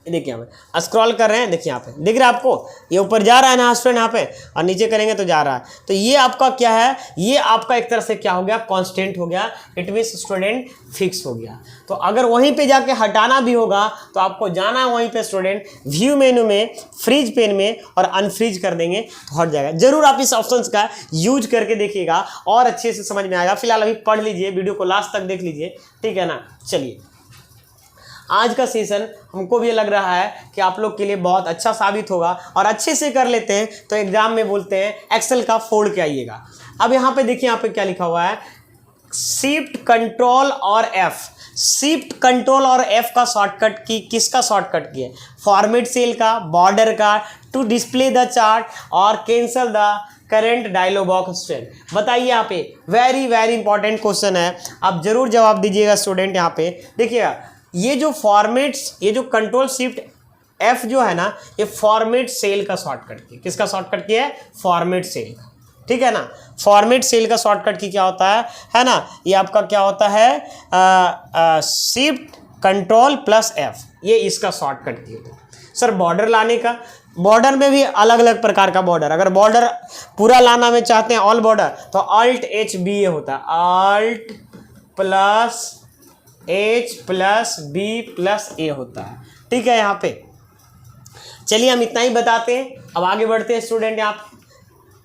देखिए यहाँ पे स्क्रॉल कर रहे हैं, देखिए यहाँ पे दिख रहा है आपको, ये ऊपर जा रहा है ना स्टूडेंट यहाँ पे, और नीचे करेंगे तो जा रहा है। तो ये आपका क्या है, ये आपका एक तरह से क्या हो गया, कांस्टेंट हो गया, इट मींस स्टूडेंट फिक्स हो गया। तो अगर वहीं पे जाके हटाना भी होगा तो आपको जाना है वहीं पे स्टूडेंट व्यू मेनू में, फ्रीज पेन में, और अनफ्रीज कर देंगे तो हट जाएगा। जरूर आप इस ऑप्शन का यूज करके देखिएगा और अच्छे से समझ में आएगा। फिलहाल अभी पढ़ लीजिए, वीडियो को लास्ट तक देख लीजिए, ठीक है ना। चलिए आज का सेशन हमको भी लग रहा है कि आप लोग के लिए बहुत अच्छा साबित होगा, और अच्छे से कर लेते हैं तो एग्जाम में बोलते हैं एक्सेल का फोड़ के आइएगा। अब यहाँ पे देखिए, यहाँ पे क्या लिखा हुआ है, शिफ्ट कंट्रोल और F, शिफ्ट कंट्रोल और F का शॉर्टकट की, किसका शॉर्टकट की है, फॉर्मेट सेल का, बॉर्डर का, टू डिस्प्ले द चार्ट और cancel the current dialog box strength. बताइए यहाँ पे वेरी वेरी इंपॉर्टेंट क्वेश्चन है, आप जरूर जवाब दीजिएगा स्टूडेंट। यहाँ पे देखिएगा ये जो फॉर्मेट्स, ये जो कंट्रोल शिफ्ट F जो है ना, ये फॉर्मेट सेल का शॉर्टकट की, किसका शॉर्टकट की है, फॉर्मेट सेल का, ठीक है ना। फॉर्मेट सेल का शॉर्टकट की क्या होता है ना, ये आपका क्या होता है, शिफ्ट कंट्रोल प्लस F, ये इसका शॉर्टकट की होता है। सर बॉर्डर लाने का, बॉर्डर में भी अलग अलग प्रकार का बॉर्डर, अगर बॉर्डर पूरा लाना में चाहते हैं ऑल बॉर्डर, तो Alt H B होता है, Alt plus H plus B plus A होता है, ठीक है। यहाँ पे चलिए हम इतना ही बताते हैं, अब आगे बढ़ते हैं स्टूडेंट। यहाँ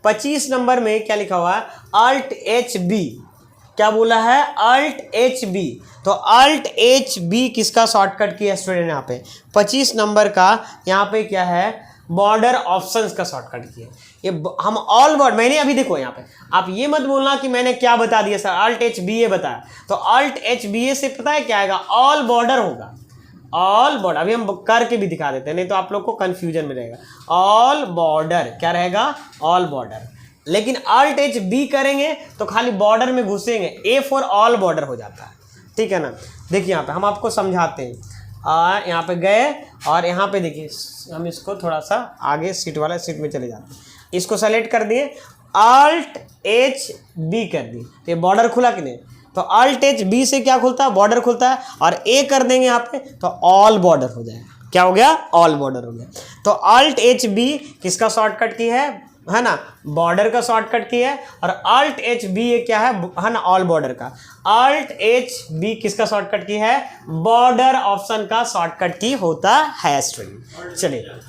25 नंबर में क्या लिखा हुआ है, Alt H B, क्या बोला है, Alt H B। तो Alt H B किसका शॉर्टकट किया स्टूडेंट, यहाँ पे 25 नंबर का, यहाँ पे क्या है, बॉर्डर ऑप्शंस का शॉर्टकट किया। ये हम ऑल बॉर्डर, मैंने अभी देखो यहाँ पे, आप ये मत बोलना कि मैंने क्या बता दिया sir, Alt H B A बताया, तो Alt H B A से पता है क्या आएगा, ऑल बॉर्डर होगा, ऑल बॉर्डर। अभी हम करके भी दिखा देते हैं, नहीं तो आप लोग को कंफ्यूजन में रहेगा। ऑल बॉर्डर क्या रहेगा, ऑल बॉर्डर। लेकिन Alt H B करेंगे तो खाली बॉर्डर में घुसेंगे, A फॉर ऑल बॉर्डर हो जाता है, ठीक है ना। देखिए यहाँ पे हम आपको समझाते हैं, यहाँ पे गए और यहाँ पे देखिए, हम इसको थोड़ा सा आगे सीट वाला सीट में चले जाते हैं, इसको सेलेक्ट कर दिए, Alt H B कर दिए, तो ये बॉर्डर खुला कि नहीं, तो Alt H B से क्या खुलता है, बॉर्डर खुलता है, और A कर देंगे यहाँ पे तो ऑल बॉर्डर हो जाएगा। क्या हो गया, ऑल बॉर्डर हो गया। तो Alt H B किसका शॉर्टकट की है ना, बॉर्डर का शॉर्टकट की है, और Alt H B ये क्या है ना, ऑल बॉर्डर का। Alt H B किसका शॉर्टकट की है, बॉर्डर ऑप्शन का शॉर्टकट की होता है स्टूडेंट। चलिए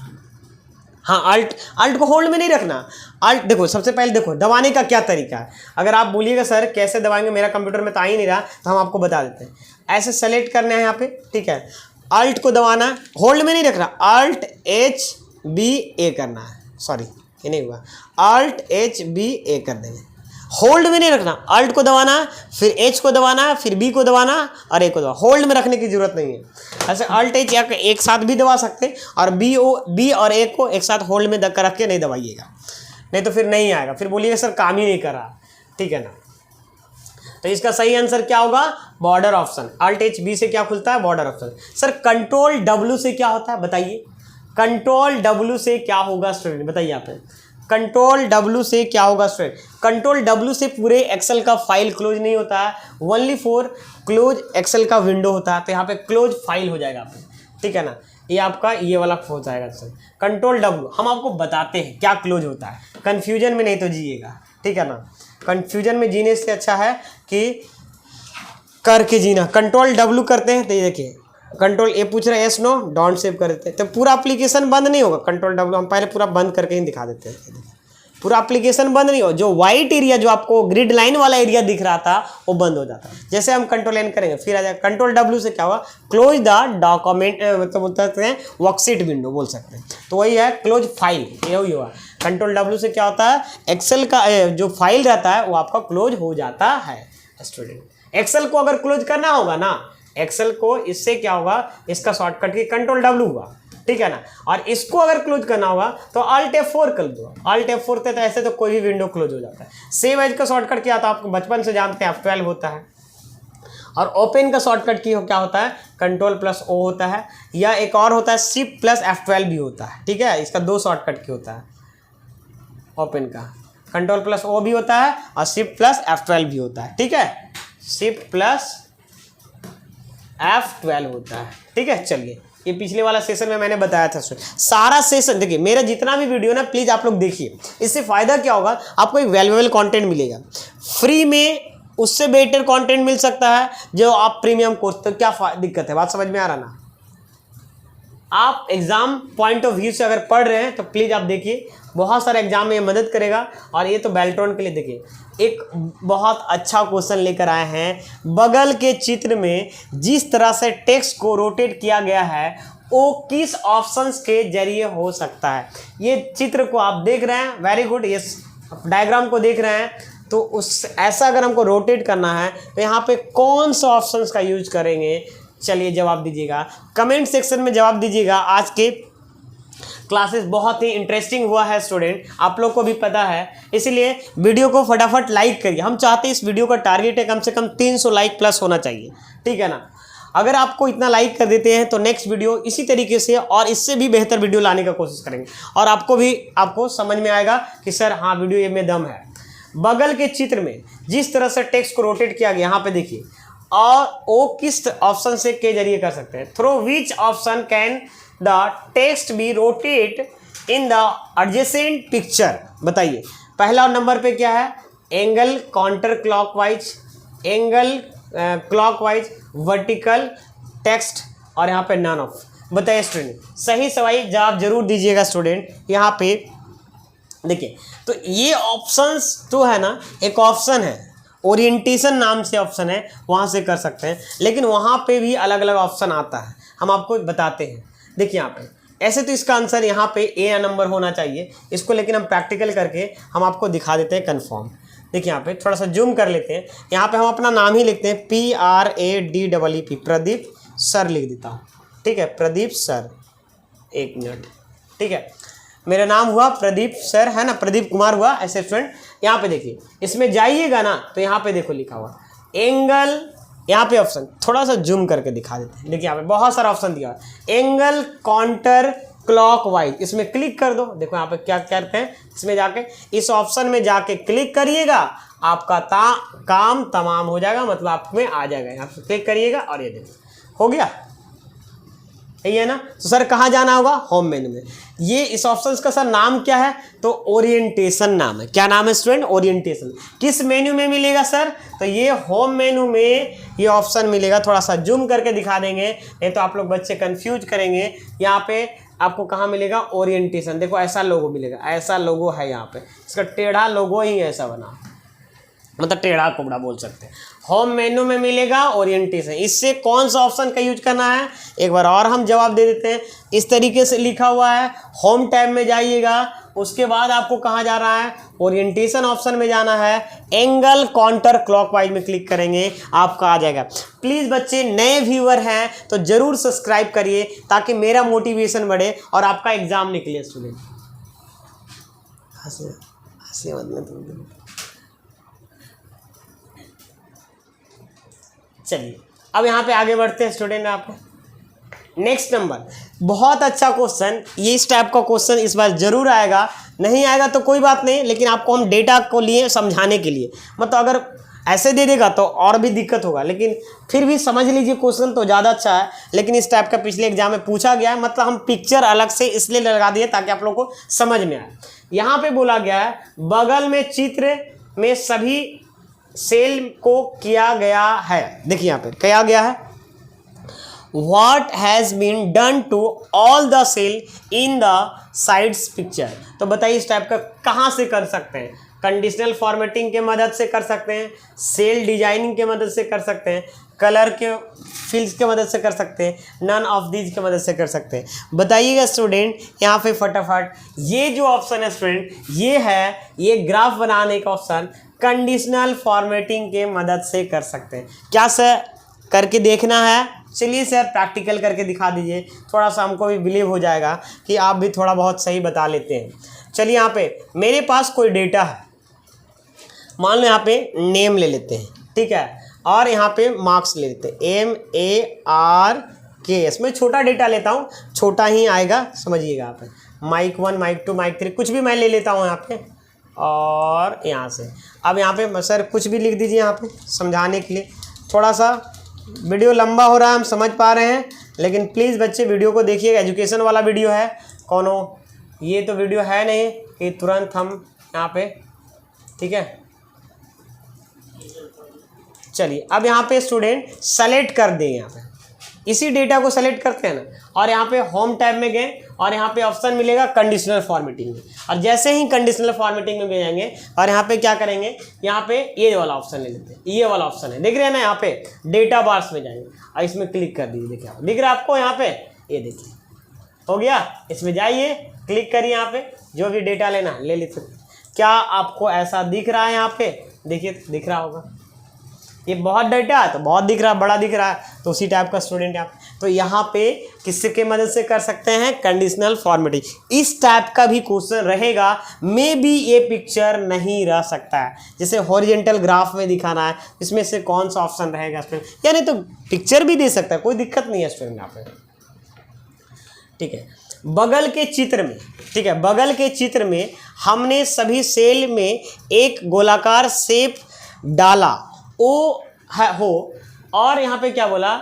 हाँ, अल्ट को होल्ड में नहीं रखना। अल्ट देखो, सबसे पहले देखो दबाने का क्या तरीका है। अगर आप बोलिएगा सर कैसे दबाएंगे, मेरा कंप्यूटर में तो आ ही नहीं रहा, तो हम आपको बता देते हैं। ऐसे सेलेक्ट करना है यहाँ पे, ठीक है, अल्ट को दबाना है, होल्ड में नहीं रखना, अल्ट एच बी ए करना है, सॉरी ये नहीं हुआ, अल्ट एच बी ए कर देंगे, होल्ड में नहीं रखना, अल्ट को दबाना है, फिर एच को दबाना है, फिर बी को दबाना और ए को दबाना, होल्ड में रखने की जरूरत नहीं है। ऐसे अल्ट एच एक साथ भी दबा सकते हैं और बी और ए को एक साथ होल्ड में रख के नहीं दबाइएगा, नहीं तो फिर नहीं आएगा, फिर बोलिएगा सर काम ही नहीं कर रहा, ठीक है ना। तो इसका सही आंसर क्या होगा, border option. Alt H B से क्या खुलता है, border option. Sir control W से क्या होता है बताइए, कंट्रोल डब्ल्यू से क्या होगा स्टूडेंट, बताइए आप, कंट्रोल डब्ल्यू से क्या होगा स्टूडेंट। कंट्रोल डब्ल्यू से पूरे एक्सेल का फाइल क्लोज नहीं होता है, ओनली फॉर क्लोज एक्सेल का विंडो होता है, तो यहाँ पे क्लोज फाइल हो जाएगा आपका, ठीक है ना, ये आपका ये वाला हो जाएगा सर। कंट्रोल डब्ल्यू हम आपको बताते हैं क्या क्लोज होता है, कन्फ्यूजन में नहीं तो जिएगा, ठीक है ना, कन्फ्यूजन में जीने से अच्छा है कि करके जीना। कंट्रोल डब्ल्यू करते हैं तो ये देखिए कंट्रोल ए पूछ रहे हैं, यस नो, डोंट सेव कर देते हैं, तो पूरा एप्लीकेशन बंद नहीं होगा। कंट्रोल डब्ल्यू हम पहले पूरा बंद करके ही दिखा देते हैं, पूरा एप्लीकेशन बंद नहीं हो, जो व्हाइट एरिया जो आपको ग्रिड लाइन वाला एरिया दिख रहा था वो बंद हो जाता है। जैसे हम कंट्रोल एन करेंगे फिर आ जाएगा। कंट्रोल डब्ल्यू से क्या हुआ, क्लोज द डॉक्यूमेंट, मतलब बोलते हैं वर्कशीट विंडो बोल सकते हैं, तो वही है क्लोज फाइल, यही हुआ। कंट्रोल डब्ल्यू से क्या होता है, एक्सेल का जो फाइल रहता है वो आपका क्लोज हो जाता है स्टूडेंट। एक्सेल को अगर क्लोज करना होगा ना, एक्सेल को इससे क्या होगा, इसका शॉर्टकट की कंट्रोल डब्ल्यू हुआ, ठीक है ना, और इसको अगर क्लोज करना होगा तो अल्ट F4 कर दो, अल्ट F4 से तो ऐसे तो कोई भी विंडो क्लोज हो जाता है। सेव एज का शॉर्टकट क्या था आपको बचपन से जानते हैं, F12 होता है, और ओपन का शॉर्टकट की क्या होता है, कंट्रोल प्लस ओ होता है, या एक और होता है शिफ्ट प्लस F12 भी होता है, ठीक है, इसका दो शॉर्टकट की होता है ओपन का, कंट्रोल प्लस ओ भी होता है और शिफ्ट प्लस F12 भी होता है, ठीक है, शिफ्ट प्लस F12 होता है, ठीक है। चलिए ये पिछले वाला सेशन में मैंने बताया था, सारा सेशन देखिए, मेरा जितना भी वीडियो ना प्लीज आप लोग देखिए, इससे फायदा क्या होगा, आपको एक वैल्यूएबल कंटेंट मिलेगा फ्री में, उससे बेटर कंटेंट मिल सकता है जो आप प्रीमियम कोर्स, तो क्या दिक्कत है, बात समझ में आ रहा ना। आप एग्जाम पॉइंट ऑफ व्यू से अगर पढ़ रहे हैं तो प्लीज आप देखिए, बहुत सारे एग्जाम में ये मदद करेगा। और ये तो बेल्ट्रॉन के लिए देखिए एक बहुत अच्छा क्वेश्चन लेकर आए हैं, बगल के चित्र में जिस तरह से टेक्स्ट को रोटेट किया गया है वो किस ऑप्शंस के जरिए हो सकता है। ये चित्र को आप देख रहे हैं, वेरी गुड, ये डायग्राम को देख रहे हैं, तो उस ऐसा अगर हमको रोटेट करना है तो यहाँ पे कौन सा ऑप्शंस का यूज करेंगे, चलिए जवाब दीजिएगा, कमेंट सेक्शन में जवाब दीजिएगा। आज के क्लासेस बहुत ही इंटरेस्टिंग हुआ है स्टूडेंट, आप लोग को भी पता है, इसलिए वीडियो को फटाफट लाइक करिए। हम चाहते हैं इस वीडियो का टारगेट है कम से कम 300 लाइक प्लस होना चाहिए, ठीक है ना। अगर आपको इतना लाइक कर देते हैं तो नेक्स्ट वीडियो इसी तरीके से और इससे भी बेहतर वीडियो लाने का कोशिश करेंगे, और आपको समझ में आएगा कि सर हाँ वीडियो ये में दम है। बगल के चित्र में जिस तरह से टेक्स्ट को रोटेट किया गया, यहाँ पे देखिए, और वो किस ऑप्शन से के जरिए कर सकते हैं, through which option can the text be rotate in the adjacent picture. बताइए पहला नंबर पे क्या है, angle counter clockwise, angle clockwise, vertical, text, और यहाँ पे नन ऑफ। बताइए स्टूडेंट, सही सवाई जवाब जरूर दीजिएगा स्टूडेंट। यहाँ पे देखिए, तो ये ऑप्शंस तो है ना, एक ऑप्शन है ओरिएंटेशन नाम से ऑप्शन है, वहाँ से कर सकते हैं, लेकिन वहाँ पे भी अलग अलग ऑप्शन आता है, हम आपको बताते हैं। देखिए यहाँ पे ऐसे तो इसका आंसर यहाँ पे ए नंबर होना चाहिए इसको, लेकिन हम प्रैक्टिकल करके हम आपको दिखा देते हैं कंफर्म। देखिए यहाँ पे थोड़ा सा जूम कर लेते हैं, यहाँ पे हम अपना नाम ही लिखते हैं PRADEEP, प्रदीप सर लिख देता हूँ, ठीक है, प्रदीप सर, एक मिनट, ठीक है, मेरा नाम हुआ प्रदीप सर, है ना, प्रदीप कुमार हुआ ऐसे स्टूडेंट। यहाँ पे देखिए, इसमें जाइएगा ना तो यहाँ पे देखो लिखा हुआ एंगल, यहाँ पे ऑप्शन थोड़ा सा जूम करके दिखा देते हैं। देखिए यहाँ पे बहुत सारा ऑप्शन दिया है, एंगल काउंटर क्लॉकवाइज, इसमें क्लिक कर दो। देखो यहाँ पे क्या करते हैं, इसमें जाके इस ऑप्शन में जाके क्लिक करिएगा, आपका काम तमाम हो जाएगा, मतलब आप में आ जाएगा। यहाँ पे क्लिक करिएगा और ये देखो हो गया, यही है ना। तो सर कहाँ जाना होगा, होम मेन्यू में। ये इस ऑप्शन का सर नाम क्या है, तो ओरिएंटेशन नाम है। क्या नाम है स्टूडेंट, ओरिएंटेशन। किस मेन्यू में मिलेगा सर, तो ये होम मेन्यू में ये ऑप्शन मिलेगा। थोड़ा सा जूम करके दिखा देंगे, नहीं तो आप लोग बच्चे कंफ्यूज करेंगे। यहाँ पे आपको कहाँ मिलेगा, ओरिएंटेशन, देखो ऐसा लोगो मिलेगा, ऐसा लोगो है यहाँ पे, इसका टेढ़ा लोगो ही ऐसा बना, मतलब टेढ़ा कोबड़ा बोल सकते हैं। होम मेन्यू में मिलेगा ओरिएंटेशन। इससे कौन सा ऑप्शन का यूज करना है एक बार और हम जवाब दे देते हैं। इस तरीके से लिखा हुआ है, होम टैब में जाइएगा, उसके बाद आपको कहाँ जा रहा है, ओरिएंटेशन ऑप्शन में जाना है, एंगल काउंटर क्लॉकवाइज में क्लिक करेंगे, आपका आ जाएगा। प्लीज़ बच्चे नए व्यूअर हैं तो ज़रूर सब्सक्राइब करिए ताकि मेरा मोटिवेशन बढ़े और आपका एग्ज़ाम निकले। स्टूडेंट हंसे मतलब चलिए अब यहाँ पे आगे बढ़ते हैं स्टूडेंट। आप नेक्स्ट नंबर, बहुत अच्छा क्वेश्चन, ये इस टाइप का क्वेश्चन इस बार जरूर आएगा, नहीं आएगा तो कोई बात नहीं, लेकिन आपको हम डेटा को लिए समझाने के लिए, मतलब अगर ऐसे दे देगा तो और भी दिक्कत होगा, लेकिन फिर भी समझ लीजिए क्वेश्चन तो ज़्यादा अच्छा है। लेकिन इस टाइप का पिछले एग्जाम में पूछा गया है, मतलब हम पिक्चर अलग से इसलिए लगा दिए ताकि आप लोगों को समझ में आए। यहाँ पे बोला गया है बगल में चित्र में सभी सेल को किया गया है। देखिए यहाँ पे किया गया है, What has been done to all the cell in the sides picture। तो बताइए इस टाइप का कहाँ से कर सकते हैं, कंडीशनल फॉर्मेटिंग के मदद से कर सकते हैं, सेल डिजाइनिंग के मदद से कर सकते हैं, कलर के फिल्स के मदद से कर सकते हैं, नन ऑफ दीज के मदद से कर सकते हैं। बताइएगा स्टूडेंट यहाँ पे फटाफट। ये जो ऑप्शन है स्टूडेंट, ये है, ये ग्राफ बनाने का ऑप्शन कंडीशनल फॉर्मेटिंग के मदद से कर सकते हैं। क्या सर करके देखना है? चलिए सर प्रैक्टिकल करके दिखा दीजिए, थोड़ा सा हमको भी बिलीव हो जाएगा कि आप भी थोड़ा बहुत सही बता लेते हैं। चलिए यहाँ पे मेरे पास कोई डेटा है, मान लो यहाँ पे नेम ले लेते हैं, ठीक है, और यहाँ पे मार्क्स ले लेते हैं, MARKS। मैं छोटा डेटा लेता हूँ, छोटा ही आएगा, समझिएगा यहाँ पे माइक 1 माइक 2 माइक 3 कुछ भी मैं ले लेता हूँ यहाँ पे, और यहाँ से अब यहाँ पे सर कुछ भी लिख दीजिए यहाँ पे समझाने के लिए। थोड़ा सा वीडियो लंबा हो रहा है, हम समझ पा रहे हैं, लेकिन प्लीज़ बच्चे वीडियो को देखिएगा, एजुकेशन वाला वीडियो है, कोनो ये तो वीडियो है नहीं कि तुरंत हम यहाँ पे, ठीक है। चलिए अब यहाँ पे स्टूडेंट सेलेक्ट कर दें, यहाँ पे इसी डेटा को सेलेक्ट करते हैं ना, और यहाँ पे होम टैब में गए और यहाँ पे ऑप्शन मिलेगा कंडीशनल फॉर्मेटिंग में, और जैसे ही कंडीशनल फॉर्मेटिंग में जाएंगे और यहाँ पे क्या करेंगे, यहाँ पे ये वाला ऑप्शन ले लेते हैं, ये वाला ऑप्शन है, देख रहे हैं ना, यहाँ पे डेटा बार्स में जाएंगे और इसमें क्लिक कर दीजिए। देखिए दिख रहा है आपको यहाँ पे, ये देखिए हो गया, इसमें जाइए क्लिक करिए, यहाँ पे जो भी डेटा लेना ले लेते। क्या आपको ऐसा दिख रहा है? यहाँ पे देखिए दिख रहा होगा, ये बहुत डेटा है तो बहुत दिख रहा है, बड़ा दिख रहा है, तो उसी टाइप का स्टूडेंट आप तो यहाँ पे किसके मदद से कर सकते हैं, कंडीशनल फॉर्मेटिंग। इस टाइप का भी क्वेश्चन रहेगा, मे बी ये पिक्चर नहीं रह सकता है, जैसे हॉरिजेंटल ग्राफ में दिखाना है, इसमें से कौन सा ऑप्शन रहेगा स्टूडेंट, यानी तो पिक्चर भी दे सकता है, कोई दिक्कत नहीं है स्टूडेंट यहाँ पे, ठीक है। बगल के चित्र में, ठीक है, बगल के चित्र में हमने सभी सेल में एक गोलाकार शेप डाला, ओ है हो, और यहाँ पे क्या बोला,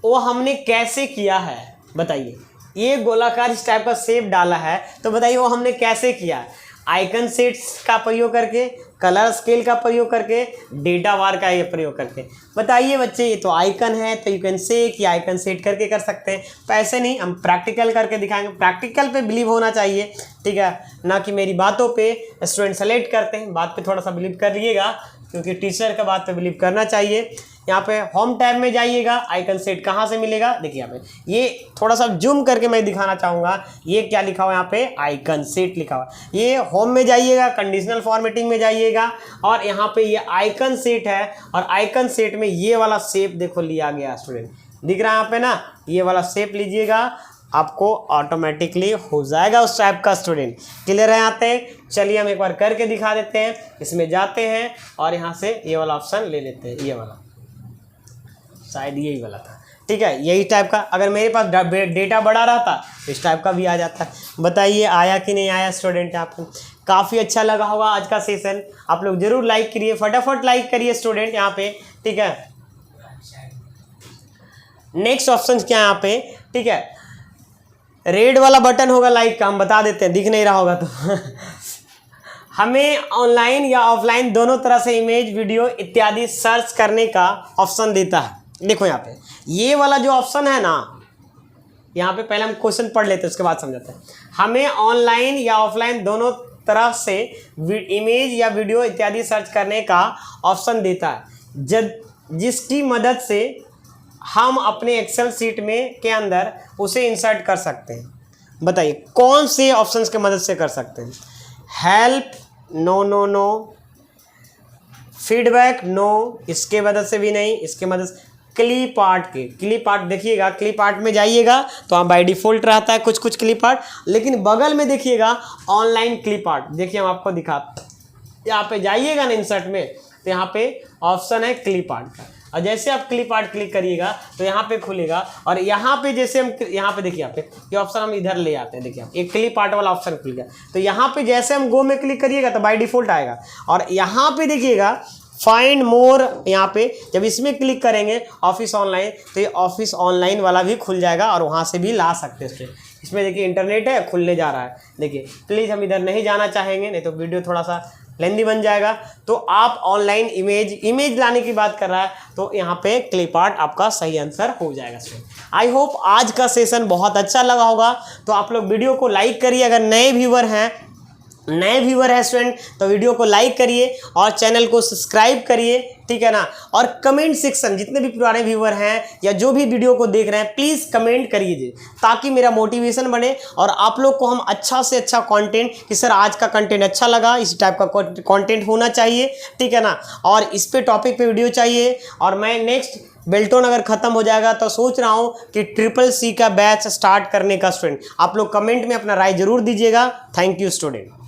वो हमने कैसे किया है, बताइए। ये गोलाकार इस टाइप का शेप डाला है, तो बताइए वो हमने कैसे किया, आइकन सेट्स का प्रयोग करके, कलर स्केल का प्रयोग करके, डेटा बार का ये प्रयोग करके। बताइए बच्चे, ये तो आइकन है तो यू कैन से कि आइकन सेट करके कर सकते हैं, पैसे नहीं, हम प्रैक्टिकल करके दिखाएंगे, प्रैक्टिकल पे बिलीव होना चाहिए, ठीक है, ना कि मेरी बातों पे। स्टूडेंट सेलेक्ट करते हैं, बात पे थोड़ा सा बिलीव कर लीजिएगा, क्योंकि टीचर का बात पे बिलीव करना चाहिए। यहाँ पे होम टैब में जाइएगा, आइकन सेट कहाँ से मिलेगा, देखिए यहाँ पे ये थोड़ा सा जूम करके मैं दिखाना चाहूँगा, ये क्या लिखा हुआ है यहाँ पे, आइकन सेट लिखा हुआ है। ये होम में जाइएगा, कंडीशनल फॉर्मेटिंग में जाइएगा, और यहाँ पे ये आइकन सेट है, और आइकन सेट में ये वाला शेप देखो लिया गया स्टूडेंट, दिख रहा है यहाँ पे ना, ये वाला शेप लीजिएगा, आपको ऑटोमेटिकली हो जाएगा उस टाइप का स्टूडेंट। क्लियर है यहाँ तक? चलिए हम एक बार करके दिखा देते हैं, इसमें जाते हैं और यहाँ से ये वाला ऑप्शन ले लेते हैं, ये वाला शायद यही वाला था, ठीक है, यही टाइप का। अगर मेरे पास डेटा बड़ा रहता तो इस टाइप का भी आ जाता। बताइए आया कि नहीं आया स्टूडेंट? आपको काफ़ी अच्छा लगा होगा आज का सेशन, आप लोग जरूर लाइक करिए, फटाफट लाइक करिए स्टूडेंट यहाँ पे, ठीक है। नेक्स्ट ऑप्शन क्या है यहाँ पे, ठीक है, रेड वाला बटन होगा लाइक का, हम बता देते हैं, दिख नहीं रहा होगा तो हमें ऑनलाइन या ऑफलाइन दोनों तरह से इमेज, वीडियो इत्यादि सर्च करने का ऑप्शन देता है। देखो यहाँ पे ये वाला जो ऑप्शन है ना, यहाँ पे पहले हम क्वेश्चन पढ़ लेते हैं उसके बाद समझाते हैं। हमें ऑनलाइन या ऑफलाइन दोनों तरह से इमेज या वीडियो इत्यादि सर्च करने का ऑप्शन देता है, जिसकी मदद से हम अपने एक्सेल सीट में के अंदर उसे इंसर्ट कर सकते हैं। बताइए कौन से ऑप्शंस के मदद से कर सकते हैं? Help, no no no, feedback, no, इसके मदद से भी नहीं, इसके मदद से क्लिप आर्ट के, क्लिप आर्ट देखिएगा, क्लिप आर्ट में जाइएगा तो वहाँ बाय डिफ़ॉल्ट रहता है कुछ कुछ क्लिप आर्ट, लेकिन बगल में देखिएगा ऑनलाइन क्लिप आर्ट। देखिए हम आपको दिखाते, यहाँ पे जाइएगा ना इंसर्ट में, तो यहाँ पे ऑप्शन है क्लिप आर्ट का, और जैसे आप क्लिप आर्ट क्लिक करिएगा तो यहाँ पे खुलेगा, और यहाँ पे जैसे हम यहाँ पे देखिए, यहाँ पे ये ऑप्शन हम इधर ले आते हैं, देखिए आप एक क्लिप आर्ट वाला ऑप्शन खुल गया, तो यहाँ पे जैसे हम गो में क्लिक करिएगा तो बाय डिफ़ॉल्ट आएगा, और यहाँ पे देखिएगा फाइंड मोर, यहाँ पे जब इसमें क्लिक करेंगे ऑफिस ऑनलाइन, तो ये ऑफिस ऑनलाइन वाला भी खुल जाएगा और वहाँ से भी ला सकते हैं। इसमें देखिए इंटरनेट है, खुलने जा रहा है। देखिए प्लीज़ हम इधर नहीं जाना चाहेंगे, नहीं तो वीडियो थोड़ा सा लेंदी बन जाएगा। तो आप ऑनलाइन इमेज लाने की बात कर रहा है, तो यहाँ पे क्लिप आर्ट आपका सही आंसर हो जाएगा स्टूडेंट। आई होप आज का सेशन बहुत अच्छा लगा होगा, तो आप लोग वीडियो को लाइक करिए। अगर नए व्यूवर हैं स्टूडेंट, तो वीडियो को लाइक करिए और चैनल को सब्सक्राइब करिए, ठीक है ना। और कमेंट सेक्शन, जितने भी पुराने व्यूवर हैं या जो भी वीडियो को देख रहे हैं, प्लीज़ कमेंट करिए, ताकि मेरा मोटिवेशन बने और आप लोग को हम अच्छा से अच्छा कंटेंट, कि सर आज का कंटेंट अच्छा लगा, इस टाइप का कंटेंट होना चाहिए, ठीक है ना, और इस पे टॉपिक पे वीडियो चाहिए। और मैं नेक्स्ट बेल्टोन अगर ख़त्म हो जाएगा तो सोच रहा हूँ कि CCC का बैच स्टार्ट करने का। स्टूडेंट आप लोग कमेंट में अपना राय जरूर दीजिएगा। Thank you student.